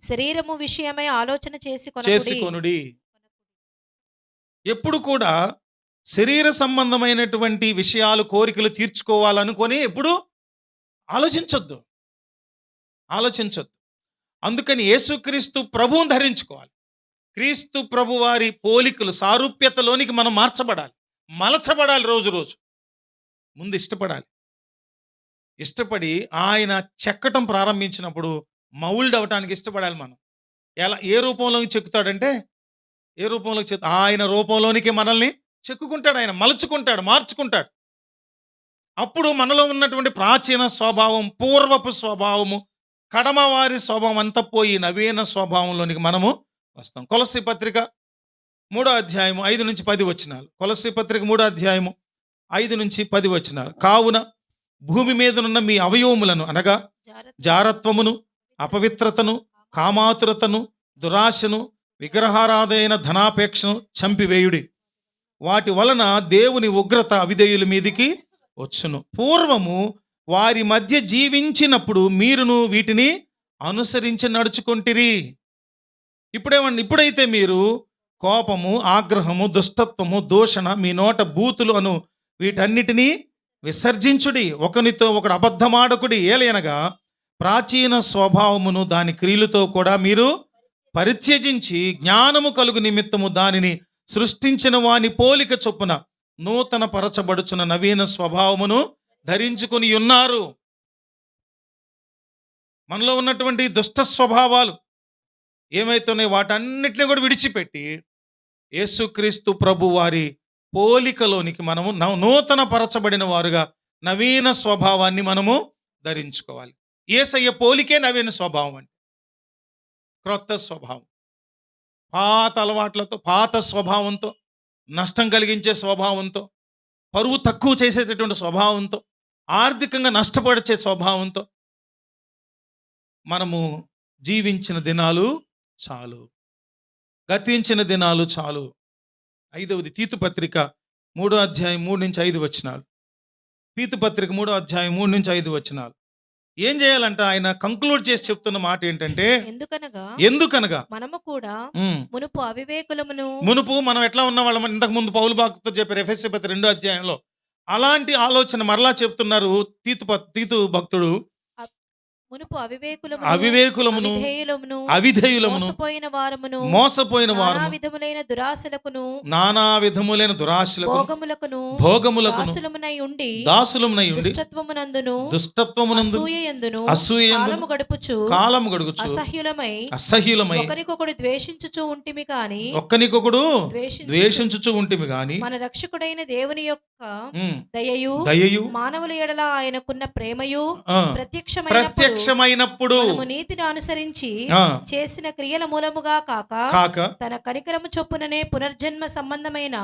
Speaker 2: శరీరము విషయమై ఆలోచన చేసుకొనుడి.
Speaker 1: ఎప్పుడు కూడా శరీర సంబంధమైనటువంటి విషయాలు, కోరికలు తీర్చుకోవాలనుకొని ఎప్పుడు ఆలోచించొద్దు. అందుకని యేసుక్రీస్తు ప్రభువుని ధరించుకోవాలి. క్రీస్తు ప్రభు వారి పోలికలు, సారూప్యతలోనికి మనం మలచబడాలి. రోజు ముందు ఇష్టపడి ఆయన చెక్కటం ప్రారంభించినప్పుడు మౌల్డ్ అవటానికి ఇష్టపడాలి. మనం ఏ రూపంలోకి చెక్కుతాడంటే ఆయన రూపంలోనికి మనల్ని చెక్కుకుంటాడు. ఆయన మలుచుకుంటాడు, మార్చుకుంటాడు. అప్పుడు మనలో ఉన్నటువంటి ప్రాచీన స్వభావం, పూర్వపు స్వభావము, కడమవారి స్వభావం అంతా పోయి నవీన స్వభావంలోనికి మనము వస్తాం. కొలస్సీ పత్రిక 3వ అధ్యాయము 5-10 వచనాలు. కొలస్సీ పత్రిక 3వ అధ్యాయము 5-10 వచనాలు. కావున భూమి మీదనున్న మీ అవయవములను అనగా జారత్వమును, అపవిత్రతను, కామాతురతను, దురాశను, విగ్రహారాధైన ధనాపేక్షను చంపివేయుడి. వాటి వలన దేవుని ఉగ్రత అవిధేయుల మీదికి వచ్చును. పూర్వము వారి మధ్య జీవించినప్పుడు మీరును వీటిని అనుసరించి నడుచుకుంటిరి. ఇప్పుడైతే మీరు కోపము, ఆగ్రహము, దుష్టత్వము, దూషణ, మీ నోట బూతులు అను వీటన్నిటినీ విసర్జించుడి. ఒకనితో ఒకడు అబద్ధమాడకుడి. ఏలయనగా ప్రాచీన స్వభావమును దాని క్రియలతో కూడా మీరు పరిత్యజించి జ్ఞానము కలుగు నిమిత్తము దానిని సృష్టించిన వాని పోలిక చొప్పున నూతన పరచబడుచున్న నవీన స్వభావమును ధరించుకొని ఉన్నారు. మనలో ఉన్నటువంటి దుష్ట స్వభావాలు ఏమైతున్నాయి వాటన్నిటిని కూడా విడిచిపెట్టి యేసుక్రీస్తు ప్రభు వారి పోలికలోనికి మనము నూతన పరచబడిన వారుగా నవీన స్వభావాన్ని మనము ధరించుకోవాలి. యేసయ్య పోలికే నవీన స్వభావం అంటే, క్రొత్త స్వభావం. పాత అలవాట్లతో, పాత స్వభావంతో, నష్టం కలిగించే స్వభావంతో, పరువు తక్కువ చేసేటటువంటి స్వభావంతో, ఆర్థికంగా నష్టపరిచే స్వభావంతో మనము జీవించిన దినాలు చాలు, గతించిన దినాలు చాలు. 5వది తీతు పత్రిక 3వ అధ్యాయం 3-5 వచనాలు. తీతు పత్రిక 3వ అధ్యాయం 3-5 వచనాలు. ఏం చేయాలంట? ఆయన కంక్లూడ్ చేసి చెప్తున్న మాట ఏంటంటే, ఎందుకనగా
Speaker 2: మనము కూడా
Speaker 1: మునుపు మనం ఎట్లా ఉన్న వాళ్ళం, ఇంతకు ముందు పౌలు భక్తుడు చెప్పారు ఎఫెసీ పత్రిక 2వ అధ్యాయంలో. అలాంటి ఆలోచన మరలా చెప్తున్నారు తీతు భక్తుడు. అవివేకులమును, అవిధేయులమును, మోసపోయిన వారు, నానా విధములైన దురాశలకు, భోగములకు దాసులమునై ఉండి దుష్టత్వమునందు అసూయయందు కాలము గడుపుచు అసహ్యులమై
Speaker 2: ఒకరికొకడు ద్వేషించుచు ఉంటిమి గాని మన రక్షకుడైన దేవుని యొక్క దయయు మానవుల ఎడల ఆయనకున్న ప్రేమయు
Speaker 1: ప్రత్యక్షమైనప్పుడు
Speaker 2: నీతిని అనుసరించి చేసిన క్రియల మూలముగా కాక తన కనికరము చొప్పుననే పునర్జన్మ సంబంధమైన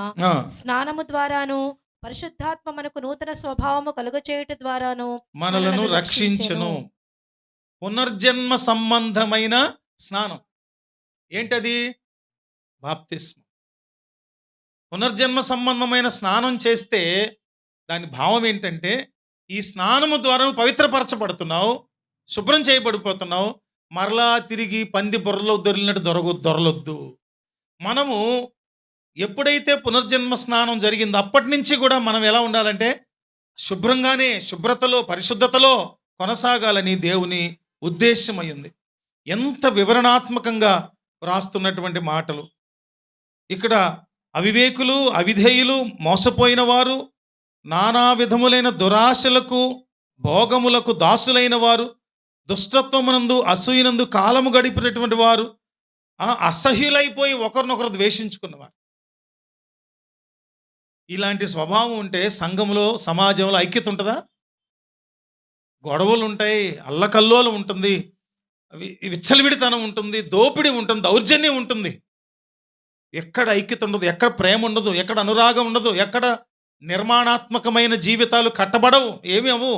Speaker 2: స్నానము ద్వారాను పరిశుద్ధాత్మ మనకు నూతన స్వభావము కలుగచేయుట ద్వారాను
Speaker 1: మనలను రక్షించును. పునర్జన్మ సంబంధమైన స్నానం ఏంటది? బాప్తిస్మం. పునర్జన్మ సంబంధమైన స్నానం చేస్తే దాని భావం ఏంటంటే, ఈ స్నానము ద్వారా పవిత్రపరచబడుతున్నావు, శుభ్రం చేయబడిపోతున్నావు. మరలా తిరిగి పంది బొర్రలో దొరికినట్టు దొరలొద్దు. మనము ఎప్పుడైతే పునర్జన్మ స్నానం జరిగిందో అప్పటి నుంచి కూడా మనం ఎలా ఉండాలంటే శుభ్రంగానే, శుభ్రతలో, పరిశుద్ధతలో కొనసాగాలని దేవుని ఉద్దేశమైంది. ఎంత వివరణాత్మకంగా రాస్తున్నటువంటి మాటలు ఇక్కడ. అవివేకులు, అవిధేయులు, మోసపోయిన వారు, నానా విధములైన దురాశలకు, భోగములకు దాసులైన వారు, దుష్టత్వమునందు అసూయనందు కాలము గడిపినటువంటి వారు, అసహ్యులైపోయి ఒకరినొకరు ద్వేషించుకున్నవారు. ఇలాంటి స్వభావం ఉంటే సంఘంలో, సమాజంలో ఐక్యత ఉంటుందా? గొడవలు ఉంటాయి, అల్లకల్లోలం ఉంటుంది, విచ్చలవిడితనం ఉంటుంది, దోపిడీ ఉంటుంది, దౌర్జన్యం ఉంటుంది. ఎక్కడ ఐక్యత ఉండదు, ఎక్కడ ప్రేమ ఉండదు, ఎక్కడ అనురాగం ఉండదు, ఎక్కడ నిర్మాణాత్మకమైన జీవితాలు కట్టబడవు, ఏమి అవు.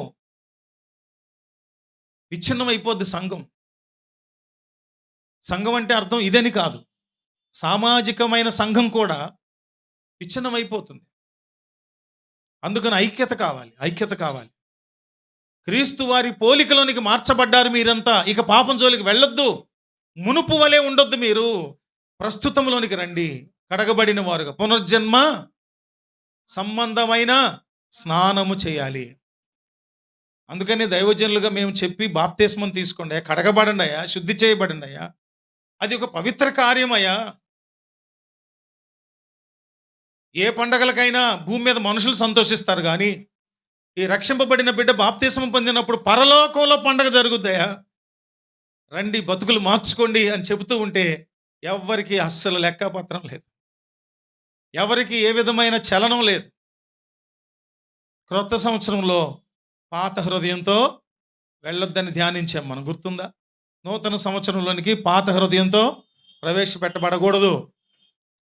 Speaker 1: విచ్ఛిన్నమైపోద్ది సంఘం. సంఘం అంటే అర్థం ఇదని కాదు, సామాజికమైన సంఘం కూడా విచ్ఛిన్నమైపోతుంది. అందుకని ఐక్యత కావాలి, ఐక్యత కావాలి. క్రీస్తు వారి పోలికలోనికి మార్చబడ్డారు మీరంతా. ఇక పాపం జోలికి వెళ్ళొద్దు, మునుపు వలె ఉండొద్దు. మీరు ప్రస్తుతంలోనికి రండి, కడగబడిన వారుగా. పునర్జన్మ సంబంధమైన స్నానము చేయాలి. అందుకని దైవజనులుగా మేము చెప్పి బాప్తిస్మం తీసుకోండి, కడగబడండి అయ్యా, శుద్ధి చేయబడండి అయ్యా, అది ఒక పవిత్ర కార్యమయ్యా. ఏ పండగలకైనా భూమి మీద మనుషులు సంతోషిస్తారు, కానీ ఈ రక్షింపబడిన బిడ్డ బాప్తిస్మం పొందినప్పుడు పరలోకంలో పండగ జరుగుద్దయ్యా. రండి, బతుకులు మార్చుకోండి అని చెబుతూ ఉంటే ఎవరికి అస్సలు లెక్కపత్రం లేదు, ఎవరికి ఏ విధమైన చలనం లేదు. క్రొత్త సంవత్సరంలో పాత హృదయంతో వెళ్ళొద్దని ధ్యానించాం మనం, గుర్తుందా? నూతన సంవత్సరంలోనికి పాత హృదయంతో ప్రవేశపెట్టబడకూడదు.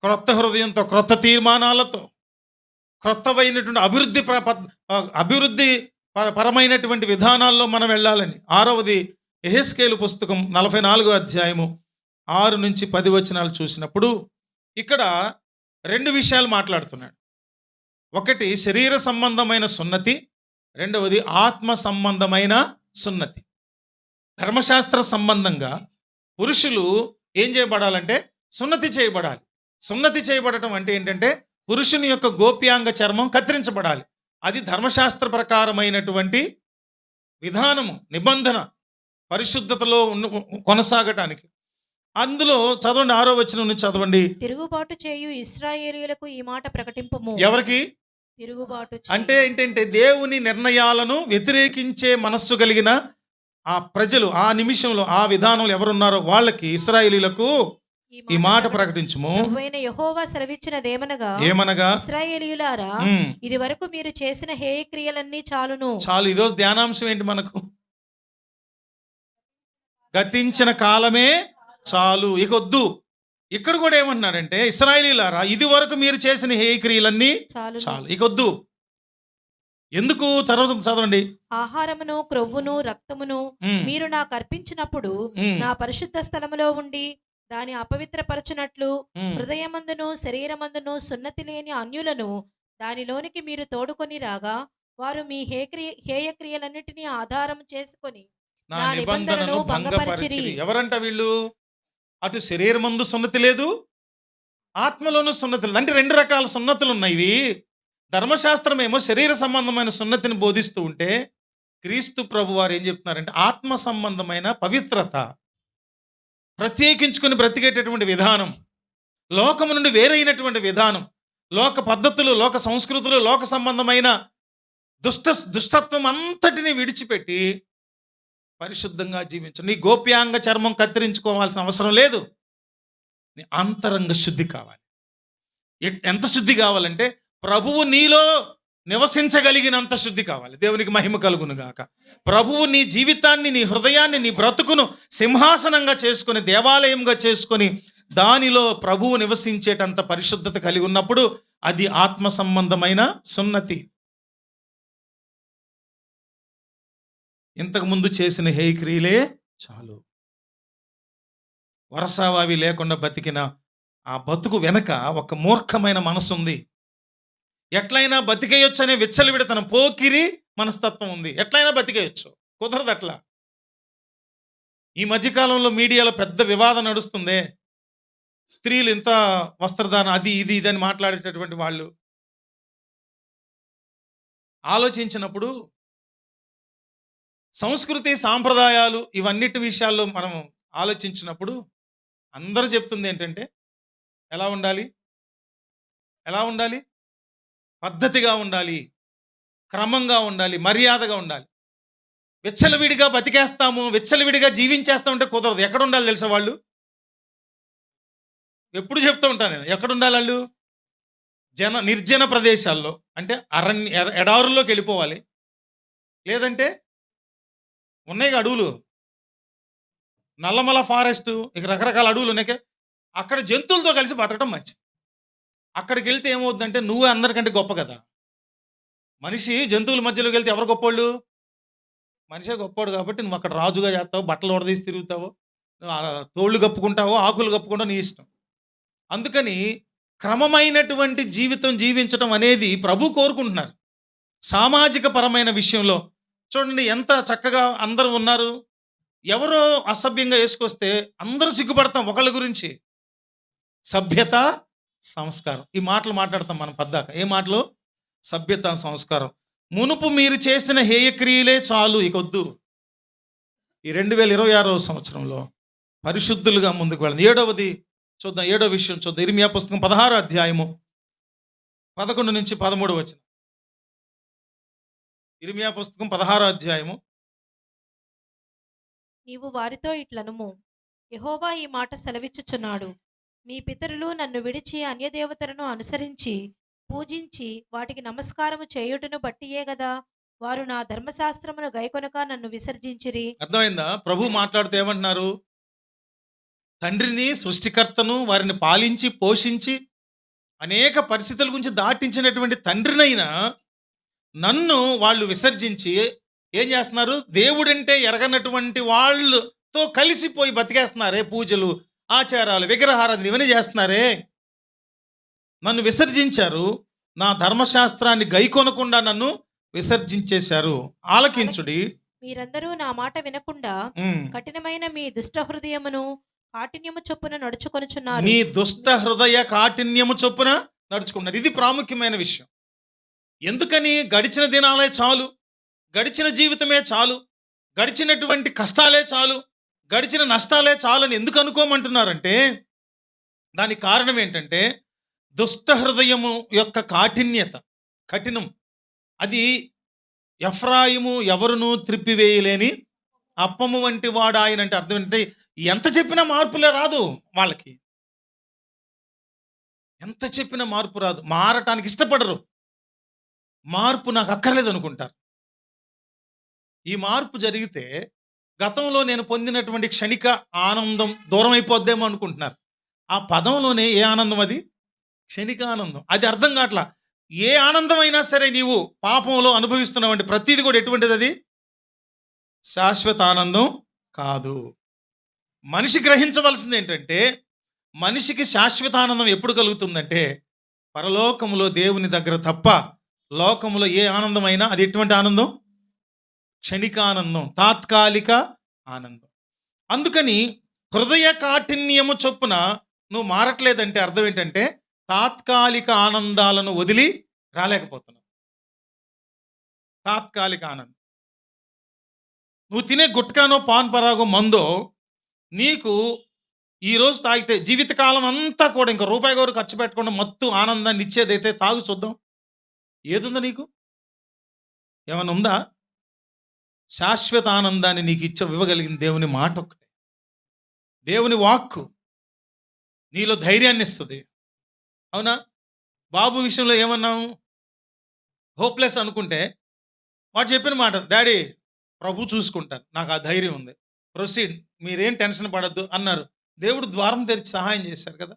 Speaker 1: క్రొత్త హృదయంతో, క్రొత్త తీర్మానాలతో, క్రొత్తవైనటువంటి అభివృద్ధి పరమైనటువంటి విధానాల్లో మనం వెళ్ళాలని. 6వది యెహెజ్కేలు పుస్తకం 44వ అధ్యాయము 6 నుంచి 10 వచనాలు చూసినప్పుడు ఇక్కడ 2 విషయాలు మాట్లాడుతున్నాడు. ఒకటి శరీర సంబంధమైన సున్నతి, రెండవది ఆత్మ సంబంధమైన సున్నతి. ధర్మశాస్త్ర సంబంధంగా పురుషులు ఏం చేయబడాలంటే సున్నతి చేయబడాలి. సున్నతి చేయబడటం అంటే ఏంటంటే పురుషుని యొక్క గోప్యాంగ చర్మం కత్తిరించబడాలి. అది ధర్మశాస్త్ర ప్రకారమైనటువంటి విధానము, నిబంధన, పరిశుద్ధతలో కొనసాగటానికి. అందులో చదవండి, 6వ వచనం నుంచి చదవండి.
Speaker 2: తిరుగుబాటు చేయు ఇశ్రాయేలీయులకు ఈ మాట ప్రకటింపుము.
Speaker 1: ఎవరికి
Speaker 2: తిరుగుబాటు
Speaker 1: అంటే ఏంటంటే దేవుని నిర్ణయాలను వ్యతిరేకించే మనస్సు కలిగిన ఆ ప్రజలు, ఆ నిమిషంలో ఆ విధానంలో ఎవరున్నారో వాళ్ళకి, ఇశ్రాయేలీయులకు ఈ మాట ప్రకటించుము.
Speaker 2: ప్రభువైన యెహోవా సెలవిచ్చినదేమనగా,
Speaker 1: ఏమనగా,
Speaker 2: ఇశ్రాయేలీయులారా, ఇది వరకు మీరు చేసిన హేయ క్రియలన్నీ చాలును.
Speaker 1: చాలు. ఈరోజు ధ్యానాంశం ఏంటి మనకు? గతించిన కాలమే చాలు, ఇక వద్దు. ఇక్కడ కూడా ఏమన్నాడంటే, ఇశ్రాయేలీయులారా, ఇది వరకు మీరు చేసిన హేయ క్రియలన్నీ చాలు, ఇక వద్దు. ఎందుకు? తర్వాత చదవండి.
Speaker 2: ఆహారమును, క్రొవ్వును, రక్తమును మీరు నాకు అర్పించినప్పుడు నా పరిశుద్ధ స్థలములో ఉండి దాని అపవిత్రపరచునట్లు హృదయమందును శరీరమందును సున్నతి లేని అన్యులను దానిలోనికి మీరు తోడుకొని రాగా, వారు మీ హేయ క్రియలన్నిటినీ ఆధారం చేసుకొని నా నిబంధనను భంగపరిచిరి.
Speaker 1: ఎవరంట వీళ్ళు? అటు శరీరమందు సున్నతి లేదు, ఆత్మలోనూ సున్నతి లేదు. అంటే 2 రకాల సున్నతులు ఉన్నాయి. ఇవి ధర్మశాస్త్రం ఏమో శరీర సంబంధమైన సున్నతిని బోధిస్తూ ఉంటే, క్రీస్తు ప్రభు వారు ఏం చెప్తున్నారంటే ఆత్మ సంబంధమైన పవిత్రత, ప్రత్యేకించుకుని బ్రతికేటటువంటి విధానం, లోకము నుండి వేరైనటువంటి విధానం, లోక పద్ధతులు, లోక సంస్కృతులు, లోక సంబంధమైన దుష్టత్వం అంతటిని విడిచిపెట్టి పరిశుద్ధంగా జీవించు. నీ గోప్యాంగ చర్మం కత్తిరించుకోవాల్సిన అవసరం లేదు. నీ అంతరంగ శుద్ధి కావాలి. ఎంత శుద్ధి కావాలంటే ప్రభువు నీలో నివసించగలిగినంత శుద్ధి కావాలి. దేవునికి మహిమ కలుగును గాక. ప్రభువు నీ జీవితాన్ని, నీ హృదయాన్ని, నీ బ్రతుకును సింహాసనంగా చేసుకొని, దేవాలయంగా చేసుకొని, దానిలో ప్రభువు నివసించేటంత పరిశుద్ధత కలిగి ఉన్నప్పుడు అది ఆత్మ సంబంధమైన సున్నతి. ఇంతకుముందు చేసిన హేయ క్రియలే చాలు. వరసావావి లేకుండా బతికిన ఆ బతుకు వెనక ఒక మూర్ఖమైన మనసు ఉంది. ఎట్లయినా బతికేయొచ్చు అనే విచ్చలవిడతనం, పోకిరి మనస్తత్వం ఉంది. ఎట్లయినా బతికేయొచ్చు, కుదరదు అట్లా. ఈ మధ్యకాలంలో మీడియాలో పెద్ద వివాదం నడుస్తుంది. స్త్రీలు ఇంత వస్త్రధారణ, అది ఇది ఇదని మాట్లాడేటటువంటి వాళ్ళు ఆలోచించినప్పుడు సంస్కృతి, సాంప్రదాయాలు, ఇవన్నిటి విషయాల్లో మనం ఆలోచించినప్పుడు అందరూ చెప్తుంది ఏంటంటే ఎలా ఉండాలి, పద్ధతిగా ఉండాలి, క్రమంగా ఉండాలి, మర్యాదగా ఉండాలి. విచ్చలవిడిగా బతికేస్తాము, విచ్చలవిడిగా జీవించేస్తామంటే కుదరదు. ఎక్కడ ఉండాలి తెలుసా? వాళ్ళు ఎప్పుడు చెప్తూ ఉంటాను నేను, ఎక్కడ ఉండాలి వాళ్ళు? నిర్జన ప్రదేశాల్లో, అంటే ఎడారుల్లోకి వెళ్ళిపోవాలి. లేదంటే ఉన్నాయి అడవులు, నల్లమల ఫారెస్ట్, ఇక రకరకాల అడవులు ఉన్నాయి. అక్కడ జంతువులతో కలిసి బతకడం మంచిది. అక్కడికి వెళ్తే ఏమవుతుందంటే నువ్వే అందరికంటే గొప్ప కదా. మనిషి జంతువుల మధ్యలోకి వెళ్తే ఎవరు గొప్పోళ్ళు? మనిషే గొప్పోడు. కాబట్టి నువ్వు అక్కడ రాజుగా చేస్తావు, బట్టలు ఉడదీసి తిరుగుతావు, తోళ్ళు కప్పుకుంటావో ఆకులు కప్పుకుంటావు, నీ ఇష్టం. అందుకని క్రమమైనటువంటి జీవితం జీవించడం అనేది ప్రభు కోరుకుంటున్నారు. సామాజిక పరమైన విషయంలో చూడండి ఎంత చక్కగా అందరూ ఉన్నారు. ఎవరో అసభ్యంగా వేసుకొస్తే అందరూ సిగ్గుపడతాం ఒకళ్ళ గురించి. సభ్యత, సంస్కారం, ఈ మాటలు మాట్లాడతాం మనం పద్దాక. ఏ మాటలు? సభ్యత, సంస్కారం. మునుపు మీరు చేసిన హేయక్రియలే చాలు, ఇకొద్దు. ఈ 2026వ సంవత్సరంలో పరిశుద్ధులుగా ముందుకు వెళ్ళండి. 7వది చూద్దాం, 7వ విషయం చూద్దాం. ఇర్మియా పుస్తకం 16వ అధ్యాయము 11 నుంచి 13 వచనం. ఇర్మియా పుస్తకం 16వ అధ్యాయము.
Speaker 2: నీవు వారితో ఇట్లనుము, యెహోవా ఈ మాట సెలవిచ్చుచున్నాడు, మీ పితరులు నన్ను విడిచి అన్యదేవతలను అనుసరించి పూజించి వాటికి నమస్కారము చేయుటను బట్టియే గదా వారు నా ధర్మశాస్త్రమును గైకొనక నన్ను విసర్జించిరి.
Speaker 1: అర్థమైందా? ప్రభు మాట్లాడుతూ ఏమంటున్నారు? తండ్రిని, సృష్టికర్తను, వారిని పాలించి పోషించి అనేక పరిస్థితుల గురించి దాటించినటువంటి తండ్రినైనా నన్ను వాళ్ళు విసర్జించి ఏం చేస్తున్నారు? దేవుడంటే ఎరగనటువంటి వాళ్ళతో కలిసిపోయి బతికేస్తున్నారే, పూజలు, ఆచారాలు, విగ్రహారాధన ఇవన్నీ చేస్తున్నారే, నన్ను విసర్జించారు, నా ధర్మశాస్త్రాన్ని గైకొనకుండా నన్ను విసర్జించేశారు. ఆలకించుడి.
Speaker 2: మీరందరూ నా మాట వినకుండా కఠినమైన మీ దుష్ట హృదయమును కాఠిన్యము చొప్పున నడుచుకొనుచున్నారు.
Speaker 1: మీ దుష్ట హృదయ కాఠిన్యము చొప్పున నడుచుకున్నారు. ఇది ప్రాముఖ్యమైన విషయం. ఎందుకని? గడిచిన దినాలే చాలు, గడిచిన జీవితమే చాలు, గడిచినటువంటి కష్టాలే చాలు, గడిచిన నష్టాలే చాలు అని ఎందుకు అనుకోమంటున్నారంటే దానికి కారణం ఏంటంటే దుష్ట హృదయము యొక్క కాఠిన్యత, కఠినం. అది ఎఫ్రాయిము ఎవరును త్రిప్పివేయలేని అప్పము వంటి వాడు ఆయన. అంటే అర్థం ఏంటంటే ఎంత చెప్పినా మార్పులే రాదు వాళ్ళకి. ఎంత చెప్పినా మార్పు రాదు, మారటానికి ఇష్టపడరు. మార్పు నాకు అక్కర్లేదు అనుకుంటారు. ఈ మార్పు జరిగితే గతంలో నేను పొందినటువంటి క్షణిక ఆనందం దూరం అయిపోద్దేమో అనుకుంటున్నారు. ఆ పదంలోనే ఏ ఆనందం? అది క్షణిక ఆనందం. అది అర్థం కావట్లా. ఏ ఆనందం అయినా సరే నీవు పాపంలో అనుభవిస్తున్నావంటే ప్రతిది కూడా ఎటువంటిది? అది శాశ్వత ఆనందం కాదు. మనిషి గ్రహించవలసింది ఏంటంటే మనిషికి శాశ్వత ఆనందం ఎప్పుడు కలుగుతుందంటే పరలోకములో దేవుని దగ్గర తప్ప లోకములో ఏ ఆనందమైనా అది ఎటువంటి ఆనందం? క్షణిక ఆనందం, తాత్కాలిక ఆనందం. అందుకని హృదయ కాఠిన్యము చొప్పున నువ్వు మారట్లేదంటే అర్థం ఏంటంటే తాత్కాలిక ఆనందాలను వదిలి రాలేకపోతున్నావు. తాత్కాలిక ఆనందం. నువ్వు తినే గుట్కానో, పాన్ పరాగో, మందో నీకు ఈరోజు తాగితే జీవితకాలం అంతా కూడా ఇంకా రూపాయి గారు ఖర్చు పెట్టకుండా మత్తు ఆనందాన్ని ఇచ్చేదైతే తాగు చూద్దాం. ఏదుందా నీకు? ఏమన్నా ఉందా? శాశ్వత ఆనందాన్ని నీకు ఇవ్వగలిగిన దేవుని మాట ఒక్కటే, దేవుని వాక్కు నీలో ధైర్యాన్ని ఇస్తుంది. అవునా? బాబు విషయంలో ఏమన్నాము? హోప్లెస్ అనుకుంటే వాడు చెప్పిన మాట, డాడీ ప్రభు చూసుకుంటారు, నాకు ఆ ధైర్యం ఉంది, ప్రొసీడ్, మీరేం టెన్షన్ పడద్దు అన్నారు. దేవుడు ద్వారం తెరిచి సహాయం చేశారు కదా.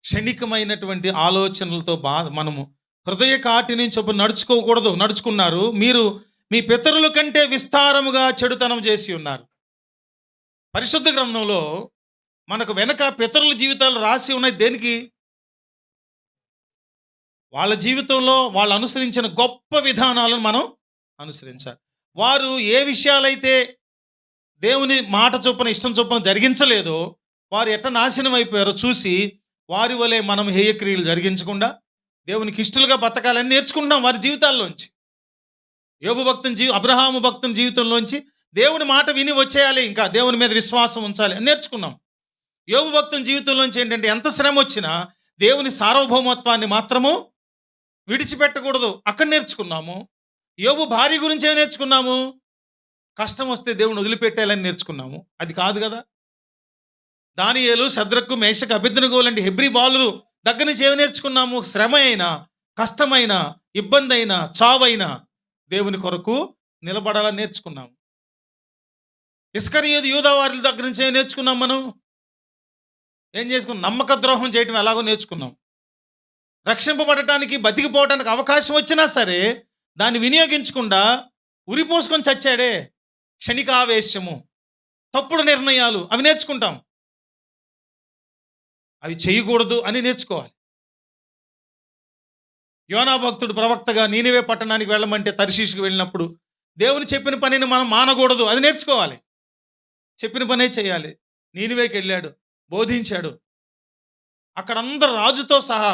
Speaker 1: క్షణికమైనటువంటి ఆలోచనలతో మనము హృదయ కాటిని చొప్పున నడుచుకోకూడదు. నడుచుకున్నారు. మీరు మీ పితరుల కంటే విస్తారముగా చెడుతనం చేసి ఉన్నారు. పరిశుద్ధ గ్రంథంలో మనకు వెనక పితరుల జీవితాలు రాసి ఉన్నాయి. దేనికి? వాళ్ళ జీవితంలో వాళ్ళు అనుసరించిన గొప్ప విధానాలను మనం అనుసరించాలి. వారు ఏ విషయాలైతే దేవుని మాట చొప్పున, ఇష్టం చొప్పున జరిగించలేదో వారు ఎట్ట నాశనం అయిపోయారో చూసి వారి వలె మనం హేయక్రియలు జరిగించకుండా దేవునికి ఇష్టలుగా బతకాలని నేర్చుకుంటున్నాం వారి జీవితాల్లోంచి. యోబు భక్తుని అబ్రహాము భక్తుని జీవితంలోంచి దేవుని మాట విని వచ్చేయాలి, ఇంకా దేవుని మీద విశ్వాసం ఉంచాలి అని నేర్చుకున్నాం. యోబు భక్తుని జీవితంలోంచి ఏంటంటే ఎంత శ్రమ వచ్చినా దేవుని సార్వభౌమత్వాన్ని మాత్రము విడిచిపెట్టకూడదు, అక్కడ నేర్చుకున్నాము. యోబు భార్య గురించి ఏం నేర్చుకున్నాము? కష్టం వస్తే దేవుని వదిలిపెట్టాలని నేర్చుకున్నాము. అది కాదు కదా. దానియేలు, శద్రకు, మేషకు, అబేద్నెగో లాంటి హెబ్రీ బాలురు దగ్గర నుంచి ఏమి నేర్చుకున్నాము? శ్రమ అయినా, కష్టమైన, ఇబ్బంది అయినా, చావైనా దేవుని కొరకు నిలబడాలని నేర్చుకున్నాము. ఇస్కరియోతు, యూదా వారి దగ్గర నుంచి ఏం నేర్చుకున్నాం? మనం ఏం చేసుకున్నాం? నమ్మక ద్రోహం చేయటం ఎలాగో నేర్చుకున్నాం. రక్షింపబడటానికి, బతికిపోవటానికి అవకాశం వచ్చినా సరే దాన్ని వినియోగించకుండా ఉరిపోసుకొని చచ్చాడే. క్షణికావేశము, తప్పుడు నిర్ణయాలు, అవి నేర్చుకుంటాం. అవి చేయకూడదు అని నేర్చుకోవాలి. యోనా భక్తుడు ప్రవక్తగా నీనివే పట్టణానికి వెళ్ళమంటే తర్షీషుకు వెళ్ళినప్పుడు దేవుని చెప్పిన పనిని మనం మానకూడదు, అది నేర్చుకోవాలి. చెప్పిన పనే చేయాలి. నీనివేకి వెళ్ళాడు, బోధించాడు. అక్కడ అందరు రాజుతో సహా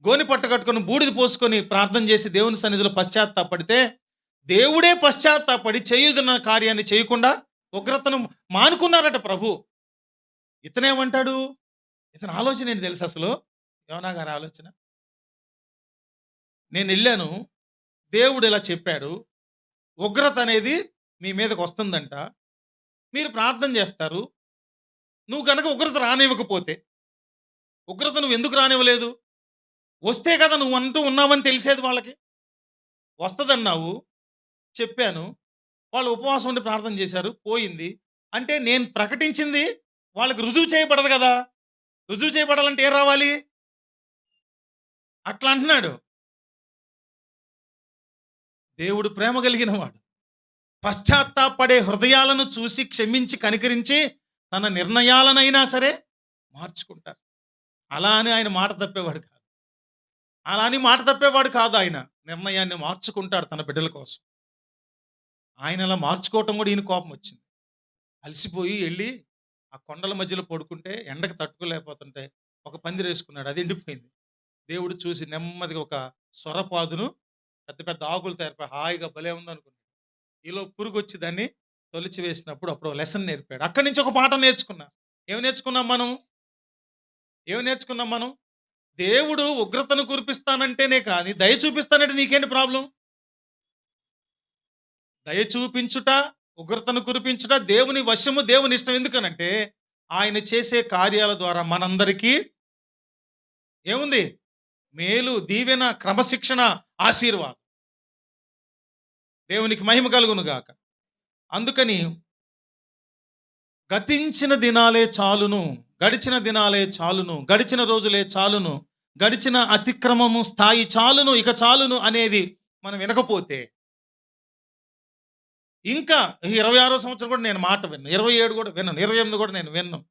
Speaker 1: గోని పట్ట కట్టుకొని బూడిద పోసుకొని ప్రార్థన చేసి దేవుని సన్నిధిలో పశ్చాత్తాపడితే దేవుడే పశ్చాత్తాపడి చేయుదున్న కార్యాన్ని చేయకుండా ఉగ్రతను మానుకున్నారట ప్రభు. ఇతనేమంటాడు? ఇతని ఆలోచన ఏంటి తెలుసు? అసలు యోనా గారి ఆలోచన, నేను వెళ్ళాను, దేవుడు ఇలా చెప్పాడు, ఉగ్రత అనేది మీ మీదకి వస్తుందంట, మీరు ప్రార్థన చేస్తారు, నువ్వు కనుక ఉగ్రత రానివ్వకపోతే, ఉగ్రత నువ్వు ఎందుకు రానివ్వలేదు? వస్తే కదా నువ్వు అంటూ ఉన్నావని తెలిసేది వాళ్ళకి. వస్తుందన్నావు, చెప్పాను, వాళ్ళు ఉపవాసం ఉండి ప్రార్థన చేశారు, పోయింది. అంటే నేను ప్రకటించింది వాళ్ళకి రుజువు చేయబడదు కదా. రుజువు చేయబడాలంటే ఏం రావాలి? అట్లా అంటున్నాడు. దేవుడు ప్రేమ కలిగిన వాడు. పశ్చాత్తాపడే హృదయాలను చూసి క్షమించి కనికరించి తన నిర్ణయాలనైనా సరే మార్చుకుంటారు. అలా అని ఆయన మాట తప్పేవాడు కాదు. అలా అని మాట తప్పేవాడు కాదు. ఆయన నిర్ణయాన్ని మార్చుకుంటాడు తన బిడ్డల కోసం. ఆయన అలా మార్చుకోవటం కూడా ఈయన కోపం వచ్చింది. అలసిపోయి వెళ్ళి ఆ కొండల మధ్యలో పడుకుంటే ఎండకు తట్టుకోలేకపోతుంటే ఒక పందిరి వేసుకున్నాడు. అది ఎండిపోయింది. దేవుడు చూసి నెమ్మదిగా ఒక సొరపాదును పెద్ద పెద్ద ఆకులు తయారు హాయిగా భలే ఉందనుకున్నాడు. ఈలో పురుగు వచ్చి దాన్ని తొలిచి వేసినప్పుడు అప్పుడు లెసన్ నేర్పాడు. అక్కడి నుంచి ఒక పాఠం నేర్చుకున్నాం. ఏమి నేర్చుకున్నాం మనం? దేవుడు ఉగ్రతను కురిపిస్తానంటేనే కానీ దయ చూపిస్తానంటే నీకేంటి ప్రాబ్లం? దయ చూపించుట, ఉగ్రతను కురిపించుట దేవుని వశము, దేవుని ఇష్టం. ఎందుకనంటే ఆయన చేసే కార్యాల ద్వారా మనందరికీ ఏముంది? మేలు, దీవెన, క్రమశిక్షణ, ఆశీర్వాదం. దేవునికి మహిమ కలుగును గాక. అందుకని గతించిన దినాలే చాలును, గడిచిన దినాలే చాలును, గడిచిన రోజులే చాలును, గడిచిన అతిక్రమము స్థాయి చాలును, ఇక చాలును అనేది మనం వినకపోతే ఇంకా 26వ సంవత్సరం కూడా నేను మాట విన్నాను, 27 కూడా విన్నాను, 28 కూడా నేను విన్నాను.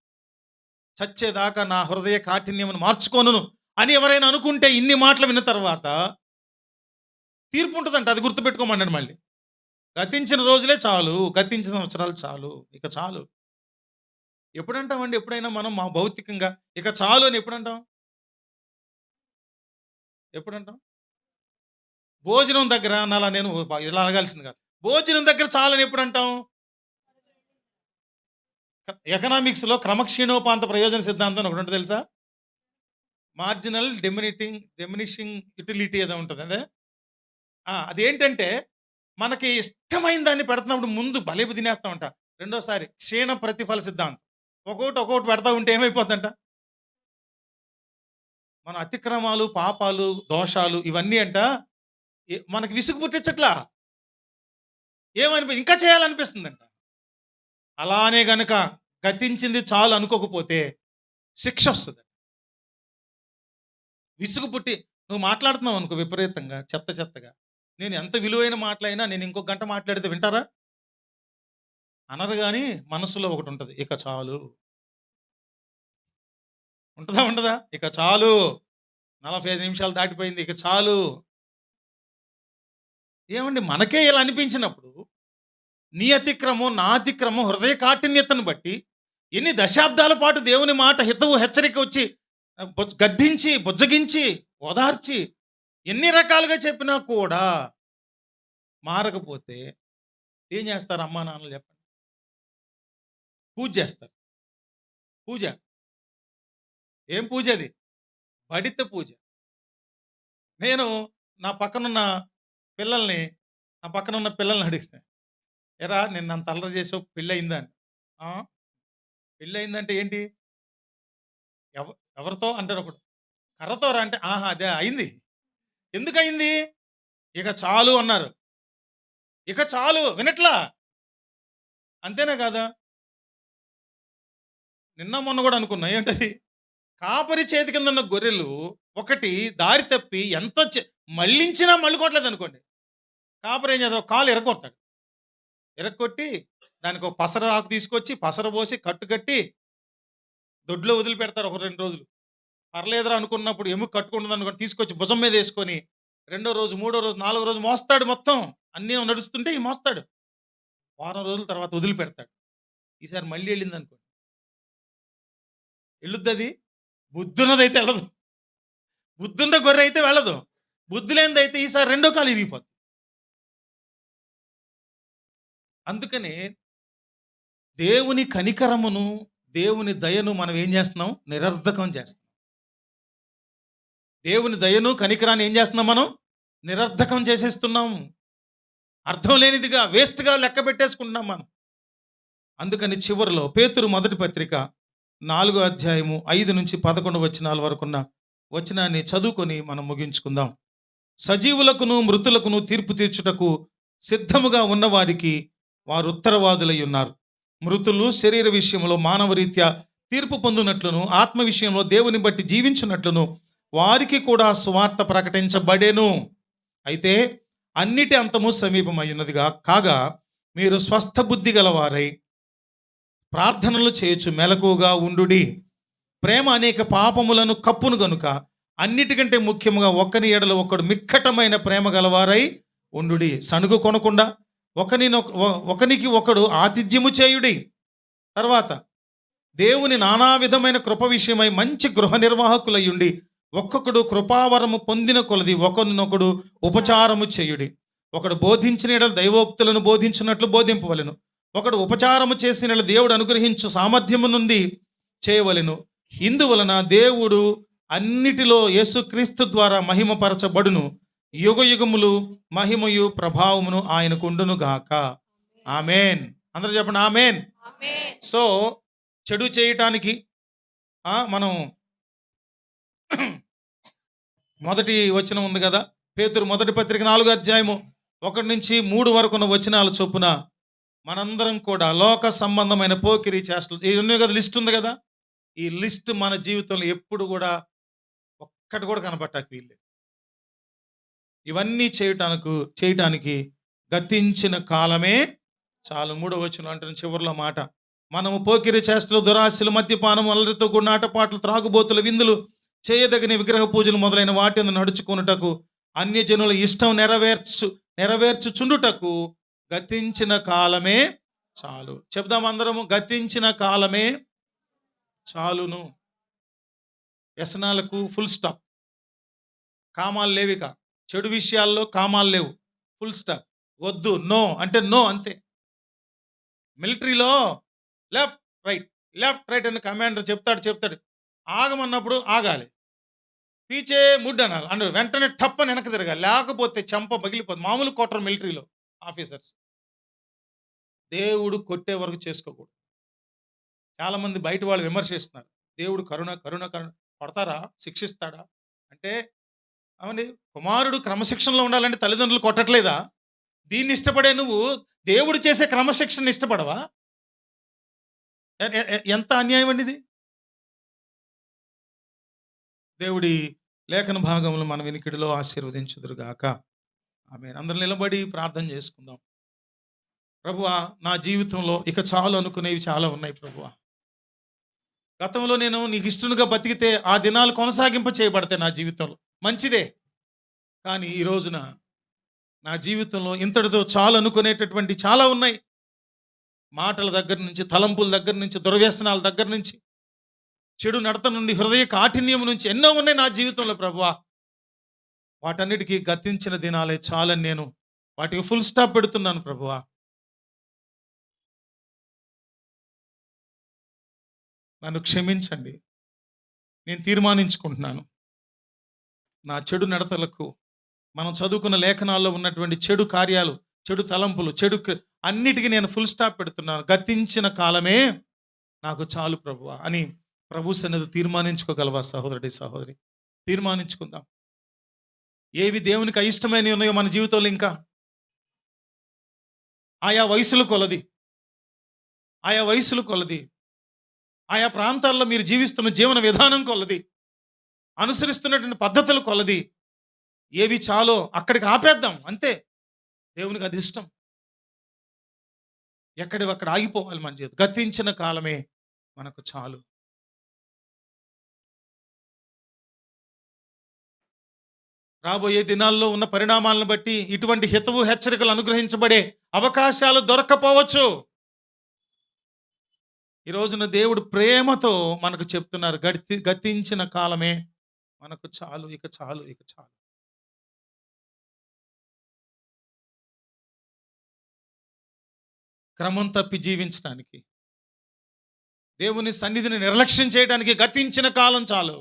Speaker 1: చచ్చేదాకా నా హృదయ కాఠిన్యమును మార్చుకోను అని ఎవరైనా అనుకుంటే ఇన్ని మాటలు విన్న తర్వాత తీర్పు ఉంటుందంట. అది గుర్తుపెట్టుకోమన్నాడు. మళ్ళీ గతించిన రోజులే చాలు, గతించిన సంవత్సరాలు చాలు, ఇక చాలు. ఎప్పుడంటామండి? ఎప్పుడైనా మనం మా భౌతికంగా ఇక చాలు అని ఎప్పుడంటాం? భోజనం దగ్గర అలా నేను ఇలా అనగాల్సింది కాదు. భోజనం దగ్గర చాలని ఎప్పుడు అంటాం? ఎకనామిక్స్లో క్రమక్షీణోపాంత ప్రయోజన సిద్ధాంతం ఒకటి ఉంటుంది తెలుసా? మార్జినల్ డెమినిషింగ్ యుటిలిటీ ఏదో ఉంటుంది. అదే అదేంటంటే మనకి ఇష్టమైన దాన్ని పెడుతున్నప్పుడు ముందు బలేపు తినేస్తామంట. రెండోసారి క్షీణ ప్రతిఫల సిద్ధాంతం. ఒక్కొక్కటి పెడతా ఉంటే ఏమైపోతుందంట? మన అతిక్రమాలు, పాపాలు, దోషాలు ఇవన్నీ అంట మనకి విసుగు పుట్టించట్లా, ఏమనిపి ఇంకా చేయాలనిపిస్తుందంట. అలానే గనక గతించింది చాలు అనుకోకపోతే శిక్ష వస్తుంది. విసుగు పుట్టి నువ్వు మాట్లాడుతున్నావు అనుకో విపరీతంగా, చెత్తగా, నేను ఎంత విలువైన మాటలైనా నేను ఇంకొక గంట మాట్లాడితే వింటారా? అనరు. కానీ మనసులో ఒకటి ఉంటుంది, ఇక చాలు. ఉండదా? ఇక చాలు, 45 నిమిషాలు దాటిపోయింది, ఇక చాలు. ఏమండి, మనకే ఇలా అనిపించినప్పుడు నీ అతిక్రమం, నా అతిక్రమం, హృదయ కాఠిన్యతను బట్టి ఎన్ని దశాబ్దాల పాటు దేవుని మాట హితవు హెచ్చరిక వచ్చి గద్దించి, బుజ్జగించి, ఓదార్చి ఎన్ని రకాలుగా చెప్పినా కూడా మారకపోతే ఏం చేస్తారు అమ్మా నాన్నలు? చెప్పండి. పూజ చేస్తారు. పూజ ఏం పూజ? అది బడిత పూజ. నేను నా పక్కనున్న పిల్లల్ని అడిగితే, ఎరా నిన్న అంత అల్లరి చేసావు, పెళ్ళి అయిందా అని. పెళ్ళి అయిందంటే ఏంటి? ఎవరితో అంటారు? ఒకడు కర్రతో రా అంటే అదే అయింది. ఎందుకు అయింది? ఇక చాలు అన్నారు. ఇక చాలు వినట్లా, అంతేనా కాదా? నిన్న మొన్న కూడా అనుకున్నా, ఏంటది? కాపరి చేతి కింద ఉన్న గొర్రెలు ఒకటి దారి తప్పి ఎంత మళ్ళించినా మళ్ళుకోవట్లేదు అనుకోండి. కాపరి ఏం చేద్దాం, కాలు ఎరక్కొట్టి దానికి ఒక పసర ఆకు తీసుకొచ్చి పసర పోసి కట్టుకట్టి దొడ్లో వదిలిపెడతాడు. ఒక 2 రోజులు పర్లేదురా అనుకున్నప్పుడు ఎముక కట్టుకుంటుంది అనుకోండి, తీసుకొచ్చి భుజం మీద వేసుకొని 2వ రోజు, 3వ రోజు, 4వ రోజు మోస్తాడు. మొత్తం అన్నీ నడుస్తుంటే మోస్తాడు. వారం రోజుల తర్వాత వదిలిపెడతాడు. ఈసారి మళ్ళీ వెళ్ళింది అనుకోండి, వెళ్ళొద్దు. అది బుద్ధున్నదైతే వెళ్ళదు, బుద్ధున్న గొర్రె అయితే వెళ్ళదు, బుద్ధి లేనిదైతే ఈసారి 2వ కాలు ఇరిగిపోతుంది. అందుకని దేవుని కనికరమును, దేవుని దయను మనం ఏం చేస్తున్నాం? నిరర్ధకం చేస్తున్నాం. దేవుని దయను, కనికరాన్ని ఏం చేస్తున్నాం? మనం నిరర్ధకం చేసేస్తున్నాం. అర్థం లేనిదిగా, వేస్ట్గా లెక్క పెట్టేసుకుంటున్నాం మనం. అందుకని చివరిలో పేతురు మొదటి పత్రిక 4వ అధ్యాయము 5 నుంచి 11 వచనాల వరకున్న వచనాన్ని చదువుకొని మనం ముగించుకుందాం. సజీవులకును మృతులకును తీర్పు తీర్చుటకు సిద్ధముగా ఉన్నవారికి వారు ఉత్తరవాదులై ఉన్నారు. మృతులు శరీర విషయంలో మానవరీత్యా తీర్పు పొందినట్లును, ఆత్మ విషయంలో దేవుని బట్టి జీవించినట్లును వారికి కూడా సువార్త ప్రకటించబడేను. అయితే అన్నిటి అంతము సమీపమై ఉన్నదిగా కాగా మీరు స్వస్థ బుద్ధి గలవారై ప్రార్థనలు చేయొచ్చు, మెలకువగా ఉండుడి. ప్రేమ అనేక పాపములను కప్పును గనుక అన్నిటికంటే ముఖ్యముగా ఒకని ఎడల ఒకడు మిక్కటమైన ప్రేమ గలవారై ఉండుడి. సణుగు కొనకుండా ఒకనికి ఒకడు ఆతిథ్యము చేయుడి. తర్వాత దేవుని నానా విధమైన కృప విషయమై మంచి గృహ నిర్వాహకులయ్యుండి ఒక్కొక్కడు కృపావరము పొందిన కొలది ఒకరినొకడు ఉపచారము చేయుడి. ఒకడు బోధించిన ఎడల దైవోక్తులను బోధించినట్లు బోధింపవలెను. ఒకడు ఉపచారము చేసిన ఎడల దేవుడు అనుగ్రహించు సామర్థ్యము నుండి చేయవలెను. ఇందువలన దేవుడు అన్నిటిలో యేసుక్రీస్తు ద్వారా మహిమపరచబడును. యుగ యుగములు మహిమయు ప్రభావమును ఆయనకుండును గాక. ఆమెన్. అందరూ చెప్పండి ఆమెన్. సో చెడు చేయటానికి మనం మొదటి వచనం ఉంది కదా, పేతురు మొదటి పత్రిక 4వ అధ్యాయము 1-3 వరకున్న వచనాల చొప్పున మనందరం కూడా లోక సంబంధమైన పోకిరీ చేష్టలు ఉన్నాయి కదా, లిస్ట్ ఉంది కదా. ఈ లిస్ట్ మన జీవితంలో ఎప్పుడు కూడా ఒక్కటి కూడా కనబట్టకు వీల్లేదు. ఇవన్నీ చేయటానికి గతించిన కాలమే చాలు. 3వ వచనం అంటున్న చివరిలో మాట, మనము పోకిరి చేష్టలు, దురాశలు, మద్యపానం, అల్లరితో కూడిన ఆటపాటలు, త్రాగుబోతుల విందులు, చేయదగిన విగ్రహ పూజలు మొదలైన వాటి నడుచుకొనుటకు అన్యజనుల ఇష్టం నెరవేర్చుచుండుటకు గతించిన కాలమే చాలు. చెప్దాం అందరము, గతించిన కాలమే చాలును. వ్యసనాలకు ఫుల్ స్టాప్. కామాలు లేవిక, చెడు విషయాల్లో కామాలు లేవు, ఫుల్ స్టాప్. వద్దు, నో అంటే నో, అంతే. మిలిటరీలో లెఫ్ట్ రైట్ అని కమాండర్ చెప్తాడు. ఆగమన్నప్పుడు ఆగాలి, పీచే ముడ్ అనాలి, అంటే వెంటనే టప్ అని వెనక తిరగాలి, లేకపోతే చెంప పగిలిపోతుంది. మామూలు కొట్టరు మిలిటరీలో ఆఫీసర్స్. దేవుడు కొట్టే వరకు చేసుకోకూడదు. చాలామంది బయట వాళ్ళు విమర్శిస్తున్నారు, దేవుడు కరుణ కొడతారా, శిక్షిస్తాడా అంటే, అవునండి, కుమారుడు క్రమశిక్షణలో ఉండాలంటే తల్లిదండ్రులు కొట్టట్లేదా? దీన్ని ఇష్టపడే నువ్వు దేవుడు చేసే క్రమశిక్షణ ఇష్టపడవా? ఎంత అన్యాయం అండి ఇది. దేవుడి లేఖన భాగములు మన వినికిడిలో ఆశీర్వదించుదురుగాక. ఆమేన్. అందరూ నిలబడి ప్రార్థన చేసుకుందాం. ప్రభువా, నా జీవితంలో ఇక చాలు అనుకునేవి చాలా ఉన్నాయి ప్రభువా. గతంలో నేను నీకు ఇష్టనుగా బతికితే ఆ దినాలు కొనసాగింప చేయబడతాయి నా జీవితంలో, మంచిదే. కానీ ఈ రోజున నా జీవితంలో ఇంతటితో చాలు అనుకునేటటువంటి చాలా ఉన్నాయి. మాటల దగ్గర నుంచి, తలంపుల దగ్గర నుంచి, దుర్వ్యసనాల దగ్గర నుంచి, చెడు నడత నుండి, హృదయ కాఠిన్యం నుంచి ఎన్నో ఉన్నాయి నా జీవితంలో ప్రభువా. వాటన్నిటికీ గతించిన దినాలే చాలని నేను వాటికి ఫుల్ స్టాప్ పెడుతున్నాను ప్రభువా. నన్ను క్షమించండి. నేను తీర్మానించుకుంటున్నాను, నా చెడు నడతలకు, మనం చదువుకున్న లేఖనాల్లో ఉన్నటువంటి చెడు కార్యాలు, చెడు తలంపులు, అన్నిటికీ నేను ఫుల్ స్టాప్ పెడుతున్నాను. గతించిన కాలమే నాకు చాలు ప్రభువా అని ప్రభు సన్నిధి తీర్మానించుకోగలవా సహోదరుడి, సహోదరి? తీర్మానించుకుందాం. ఏవి దేవునికి అయిష్టమైనవి ఉన్నాయో మన జీవితంలో, ఇంకా ఆయా వయసుల కొలది, ఆయా ప్రాంతాల్లో మీరు జీవిస్తున్న జీవన విధానం కొలది, అనుసరిస్తున్నటువంటి పద్ధతుల కొలది ఏవి చాలో అక్కడికి ఆపేద్దాం, అంతే. దేవునికి అది ఇష్టం. ఎక్కడివక్కడ ఆగిపోవాలి మన జీవితం. గతించిన కాలమే మనకు చాలు. రాబోయే దినాల్లో ఉన్న పరిణామాలను బట్టి ఇటువంటి హితవు హెచ్చరికలు అనుగ్రహించబడే అవకాశాలు దొరకపోవచ్చు. ఈ రోజున దేవుడు ప్రేమతో మనకు చెప్తున్నారు, గతించిన కాలమే మనకు చాలు, ఇక చాలు. క్రమం తప్పి జీవించడానికి, దేవుని సన్నిధిని నిర్లక్ష్యం చేయడానికి గతించిన కాలం చాలు.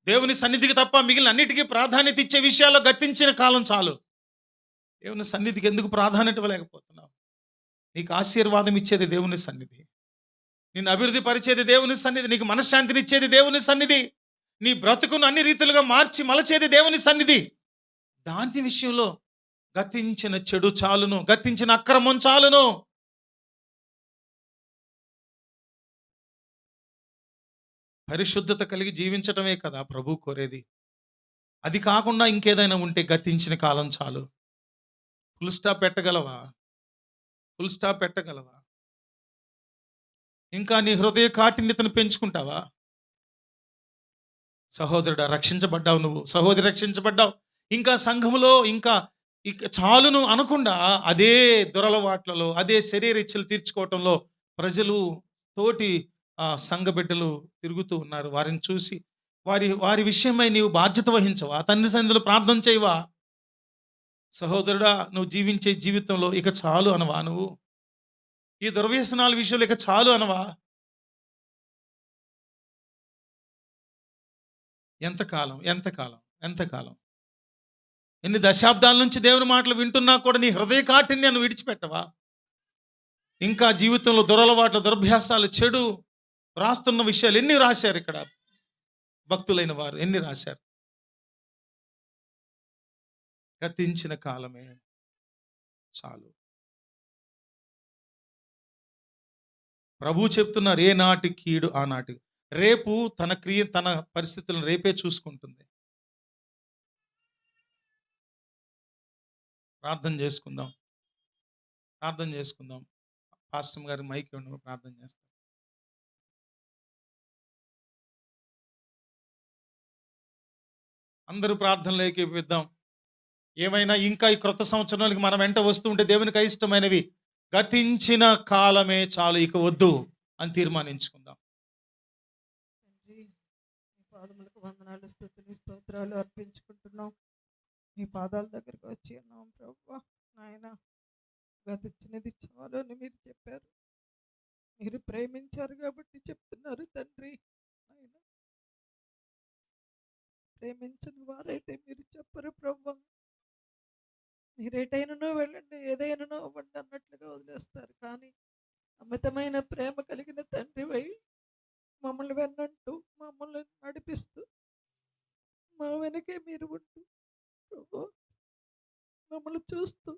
Speaker 1: దేవుని సన్నిధికి తప్ప మిగిలిన అన్నిటికీ ప్రాధాన్యత ఇచ్చే విషయాల్లో గతించిన కాలం చాలు. దేవుని సన్నిధికి ఎందుకు ప్రాధాన్యత ఇవ్వలేకపోతున్నావు? నీకు ఆశీర్వాదం ఇచ్చేది దేవుని సన్నిధి. నిన్ను అభివృద్ధి పరిచేది దేవుని సన్నిధి, నీకు మనశ్శాంతినిచ్చేది దేవుని సన్నిధి, నీ బ్రతుకును అన్ని రీతులుగా మార్చి మలచేది దేవుని సన్నిధి. దాని విషయంలో గతించిన చెడు చాలును, గతించిన అక్రమం చాలును. పరిశుద్ధత కలిగి జీవించటమే కదా ప్రభు కోరేది. అది కాకుండా ఇంకేదైనా ఉంటే గతించిన కాలం చాలు. ఫుల్ స్టాప్ పెట్టగలవా? ఫుల్ స్టాప్ పెట్టగలవా? ఇంకా నీ హృదయ కాఠిన్యతను పెంచుకుంటావా? సహోదరుడా, రక్షించబడ్డావు నువ్వు, సహోదరి రక్షించబడ్డావు. ఇంకా సంఘములో ఇంకా చాలును అనకుండా అదే దురలవాట్లలో, అదే శరీర ఇచ్చలు తీర్చుకోవటంలో ప్రజలు, తోటి సంఘ బిడ్డలు తిరుగుతూ ఉన్నారు. వారిని చూసి వారి విషయమై నీవు బాధ్యత వహించవా? తండ్రి సన్నిధిలో ప్రార్థన చేయవా? సహోదరుడా, నువ్వు జీవించే జీవితంలో ఇక చాలు అనవా? నువ్వు ఈ దుర్వ్యసనాల విషయంలో ఇక చాలు అనవా? ఎంతకాలం ఎంతకాలం ఎంతకాలం? ఎన్ని దశాబ్దాల నుంచి దేవుని మాటలు వింటున్నా కూడా నీ హృదయ కాఠిన్యాన్ని విడిచిపెట్టవా? ఇంకా జీవితంలో దురలవాట్ల, దురభ్యాసాలు, చెడు రాస్తున్న విషయాలు ఎన్ని రాశారు ఇక్కడ భక్తులైన వారు, ఎన్ని రాశారు? గతించిన కాలమే చాలు. ప్రభు చెప్తున్నారు, ఏ నాటి కీడు ఆనాటి. రేపు తన పరిస్థితులను రేపే చూసుకుంటుంది. ప్రార్థన చేసుకుందాం. పాస్టర్ గారి మైక్ ఇవ్వండి, ప్రార్థన చేస్తాం. అందరూ ప్రార్థనలు ఏకీభవిద్దాం. ఏమైనా ఇంకా ఈ క్రొత్త సంవత్సరానికి మనం వెంట వస్తూ ఉంటే దేవునికి అయిష్టమైనవి గతించిన కాలమే చాలు, ఇక వద్దు అని తీర్మానించుకుందాం.
Speaker 3: మీ పాదములకు వందనాలు, స్తుతులు, స్తోత్రాలు అర్పించుకుంటున్నాం. మీ పాదాల దగ్గరికి వచ్చి ఉన్నాం ప్రభువా. నాయన, గతించినది చాలు అని మీరు చెప్పారు. మీరు ప్రేమించారు కాబట్టి చెప్తున్నారు తండ్రి. ఆయన ప్రేమించని వారైతే మీరు చెప్పరు ప్రభువా. మీరేటైనానో వెళ్ళండి, ఏదైనానో అవ్వండి అన్నట్లుగా వదిలేస్తారు. కానీ అమితమైన ప్రేమ కలిగిన తండ్రివై మమ్మల్ని వెన్నంటూ, మమ్మల్ని నడిపిస్తూ, మా వెనకే మీరు ఉంటూ ప్రభు మమ్మల్ని చూస్తూ,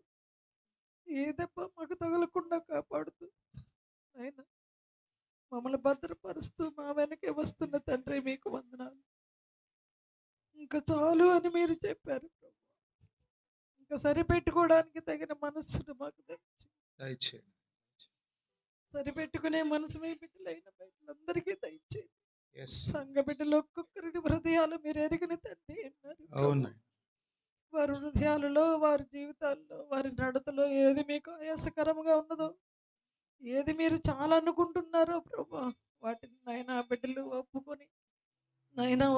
Speaker 3: ఏ దెబ్బ మాకు తగలకుండా కాపాడుతూ, ఆయన మమ్మల్ని భద్రపరుస్తూ మా వెనకే వస్తున్న తండ్రి మీకు వందనాలు. ఇంకా చాలు అని మీరు చెప్పారు ప్రభు. ఇంకా సరిపెట్టుకోవడానికి తగిన మనస్సును మాకు
Speaker 1: దయచేయండి.
Speaker 3: సరిపెట్టుకునే మనసు మీ బిడ్డలైన బిడ్డలందరికీ దయచేయండి. సంఘ బిడ్డలు ఒక్కొక్కరి హృదయాలు మీరు ఎరిగిన తండ్రి అన్నారు. వారి హృదయాలలో, వారి జీవితాల్లో, వారి నడతలో ఏది మీకు ఆయాసకరంగా ఉన్నదో, ఏది మీరు చాలా అనుకుంటున్నారో ప్రభా, వాటిని నాయన బిడ్డలు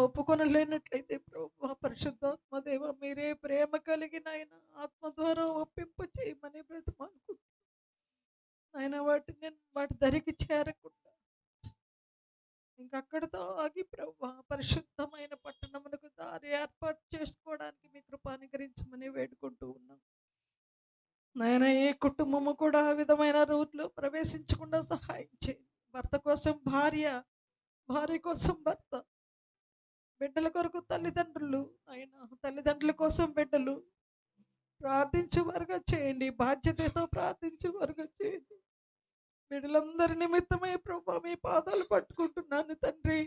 Speaker 3: ఒప్పుకొనలేనట్లయితే ప్రభా, పరిశుద్ధాత్మ దేవ మీరే ప్రేమ కలిగి నాయన ఆత్మ ద్వారా ఒప్పింప చేయమని బ్రతమానుకుంటున్నాను. నాయన వాటి ధరికి చేరకుండా ఇంకక్కడితో ఆగి ప్రభా, పరిశుద్ధమైన పట్టణమునకు దారి ఏర్పాటు చేసుకోవడానికి మీ కృపానుగ్రహించమని వేడుకుంటూ ఉన్నాం. నాయన, ఏ కుటుంబము కూడా ఆ విధమైన రూట్లో ప్రవేశించకుండా సహాయం చేయండి. భర్త కోసం భార్య, భార్య కోసం భర్త, బిడ్డల కొరకు తల్లిదండ్రులు, తల్లిదండ్రుల కోసం బిడ్డలు ప్రార్థించేవారుగా చేయండి. బాధ్యతతో ప్రార్థించేవారుగా చేయండి. బిడ్డలందరి నిమిత్తమై ప్రభా మీ పాదాలు పట్టుకుంటున్నాను తండ్రి.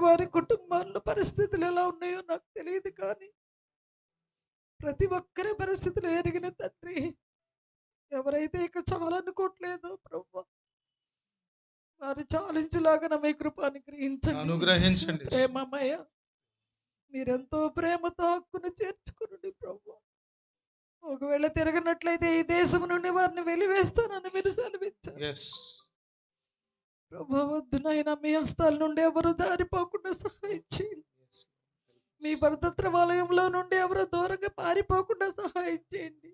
Speaker 3: వారి కుటుంబాల్లో పరిస్థితులు ఎలా ఉన్నాయో నాకు తెలియదు, కానీ ప్రతి ఒక్కరి పరిస్థితులు ఎరిగిన తండ్రి. ఎవరైతే ఇక చాలనుకోవట్లేదో ప్రభా, వారు చాలించులాగా మీ కృపాన్ని అనుగ్రహించండి. ప్రేమమయ, మీరెంతో ప్రేమతో హక్కును చేర్చుకునండి ప్రభా. ఒకవేళ తిరగనట్లయితే ఈ దేశం నుండి వారిని వెలివేస్తానని మీరు సెలవిచ్చారు ప్రభా. వద్దు నాయన, మీ హస్తాల నుండి ఎవరు జారిపోకుండా సహాయం చేయండి. మీ భర్తృత్వాలయంలో నుండి ఎవరు దూరంగా పారిపోకుండా సహాయం చేయండి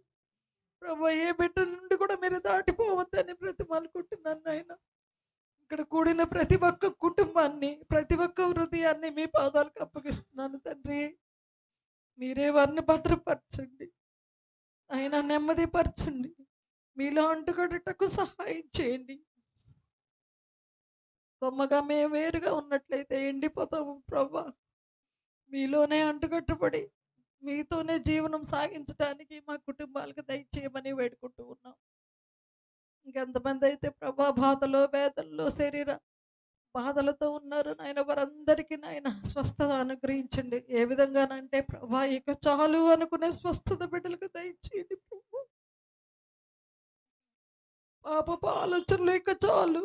Speaker 3: ప్రభా. ఏ బిడ్డ నుండి కూడా మీరు దాటిపోవద్దని బ్రతిమాలుకుంటున్నాను నాయన. ఇక్కడ కూడిన ప్రతి ఒక్క కుటుంబాన్ని, ప్రతి ఒక్క హృదయాన్ని మీ పాదాలకు అప్పగిస్తున్నాను తండ్రి. మీరే వారిని భద్రపరచండి, ఆయన నెమ్మదిపరచండి, మీలో అంటుకడుటకు సహాయం చేయండి. కొమ్మగా మేము వేరుగా ఉన్నట్లయితే ఎండిపోతాము ప్రభా. మీలోనే అంటుకట్టుబడి మీతోనే జీవనం సాగించడానికి మా కుటుంబాలకు దయచేయమని వేడుకుంటూ ఉన్నాం. ఇంకెంతమంది అయితే ప్రభా బాధలో వేదనలో శరీర బాధలతో ఉన్నారు నాయన, వారందరికీ నాయన స్వస్థత అనుగ్రహించండి. ఏ విధంగానంటే ప్రభా ఇక చాలు అనుకునే స్వస్థత బిడ్డలకు దయచేయండి ప్రభు. పాపపు ఆలోచనలు ఇక చాలు,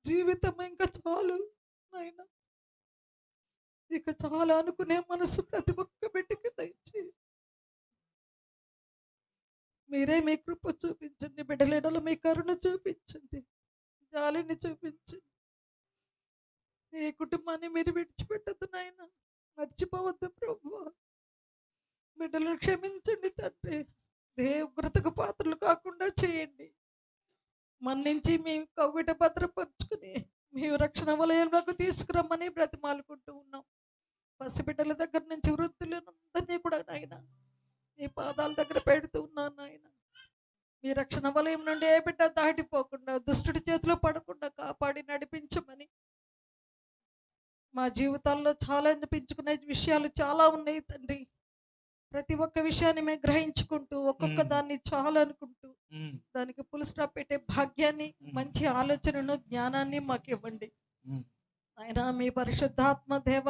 Speaker 3: జీవితం ఇంకా చాలు నాయన, ఇక చాలు అనుకునే మనసు ప్రతి ఒక్క బిడ్డకి దయచేయండి. మీరే మీ కృప చూపించండి, బిడ్డలేడలో మీ కరుణ చూపించండి, జాలిని చూపించండి. ఏ కుటుంబాన్ని మీరు విడిచిపెట్టద్దు నాయన, మర్చిపోవద్దు ప్రభు. బిడ్డలు క్షమించండి తండ్రి, ఉగ్రతకు పాత్రలు కాకుండా చేయండి. మన్నించి మీ కవిట భద్రపరుచుకుని మీ రక్షణ వలయంలోకి తీసుకురమ్మని బ్రతిమాలుకుంటూ ఉన్నాం. పసిబిడ్డల దగ్గర నుంచి వృద్ధులందరినీ కూడా నాయన మీ పాదాల దగ్గర పెడుతూ ఉన్నాను నాయన. మీ రక్షణ వలయం నుండి ఏ బిడ్డ దాటిపోకుండా దుష్టుడి చేతిలో పడకుండా కాపాడి నడిపించమని. మా జీవితాల్లో చాలా అనిపించుకునే విషయాలు చాలా ఉన్నాయి తండ్రి. ప్రతి ఒక్క విషయాన్ని మేము గ్రహించుకుంటూ ఒక్కొక్క దాన్ని చాలు అనుకుంటూ దానికి ఫుల్ స్టాప్ పెట్టే భాగ్యాన్ని, మంచి ఆలోచనను, జ్ఞానాన్ని మాకు ఇవ్వండి ఆయన. మీ పరిశుద్ధాత్మ దేవ,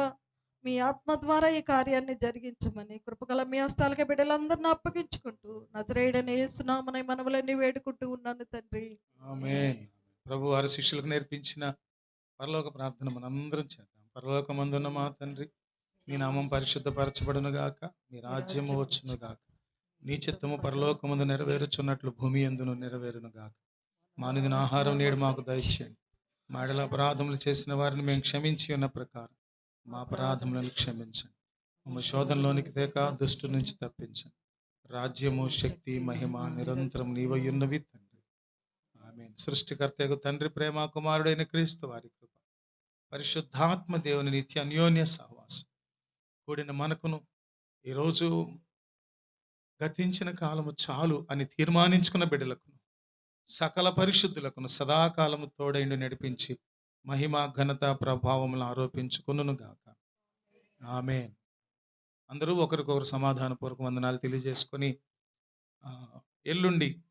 Speaker 3: మీ ఆత్మ ద్వారా ఈ కార్యాన్ని జరిగించమని కృపగల మీ హస్తాలకి బిడ్డలందరిని అప్పగించుకుంటూ నజరేయుడైన యేసునామమున మనవులన్నీ వేడుకుంటూ ఉన్నాను తండ్రి.
Speaker 1: ఆమేన్. ప్రభు వారి శిష్యులకు నేర్పించిన పరలోక ప్రార్థన మనందరం చేద్దాం. పరలోకమందున్న మా తండ్రి, నీ నామం పరిశుద్ధపరచబడును గాక, నీ రాజ్యము వచ్చును గాక, నీ చిత్తము పరలోకమందు నెరవేరుచున్నట్లు భూమి యందును నెరవేరును గాక. మా అనుదిన ఆహారం నేడు మాకు దయచేయండి. మా యెడల అపరాధములు చేసిన వారిని మేము క్షమించి ఉన్న ప్రకారం మా అపరాధములను క్షమించండి. మమ్మ శోధనలోనికి తేక దుష్టు నుంచి తప్పించండి. రాజ్యము, శక్తి, మహిమ నిరంతరం నీవయున్నవి తండ్రి. ఆమేన్. సృష్టికర్తకు తండ్రి ప్రేమ, కుమారుడైన క్రీస్తు వారి కృప, పరిశుద్ధాత్మ దేవుని నిత్య అన్యోన్య సహవాసం కూడిన మనకును ఈరోజు గతించిన కాలము చాలు అని తీర్మానించుకున్న బిడ్డలకును సకల పరిశుద్ధులకును సదాకాలము తోడైండు నడిపించి మహిమ, ఘనత, ప్రభావములను ఆరోపించుకొనును గాక. ఆమేన్. అందరూ ఒకరికొకరు సమాధానపూర్వక వందనాలు తెలియజేసుకొని ఎల్లుండి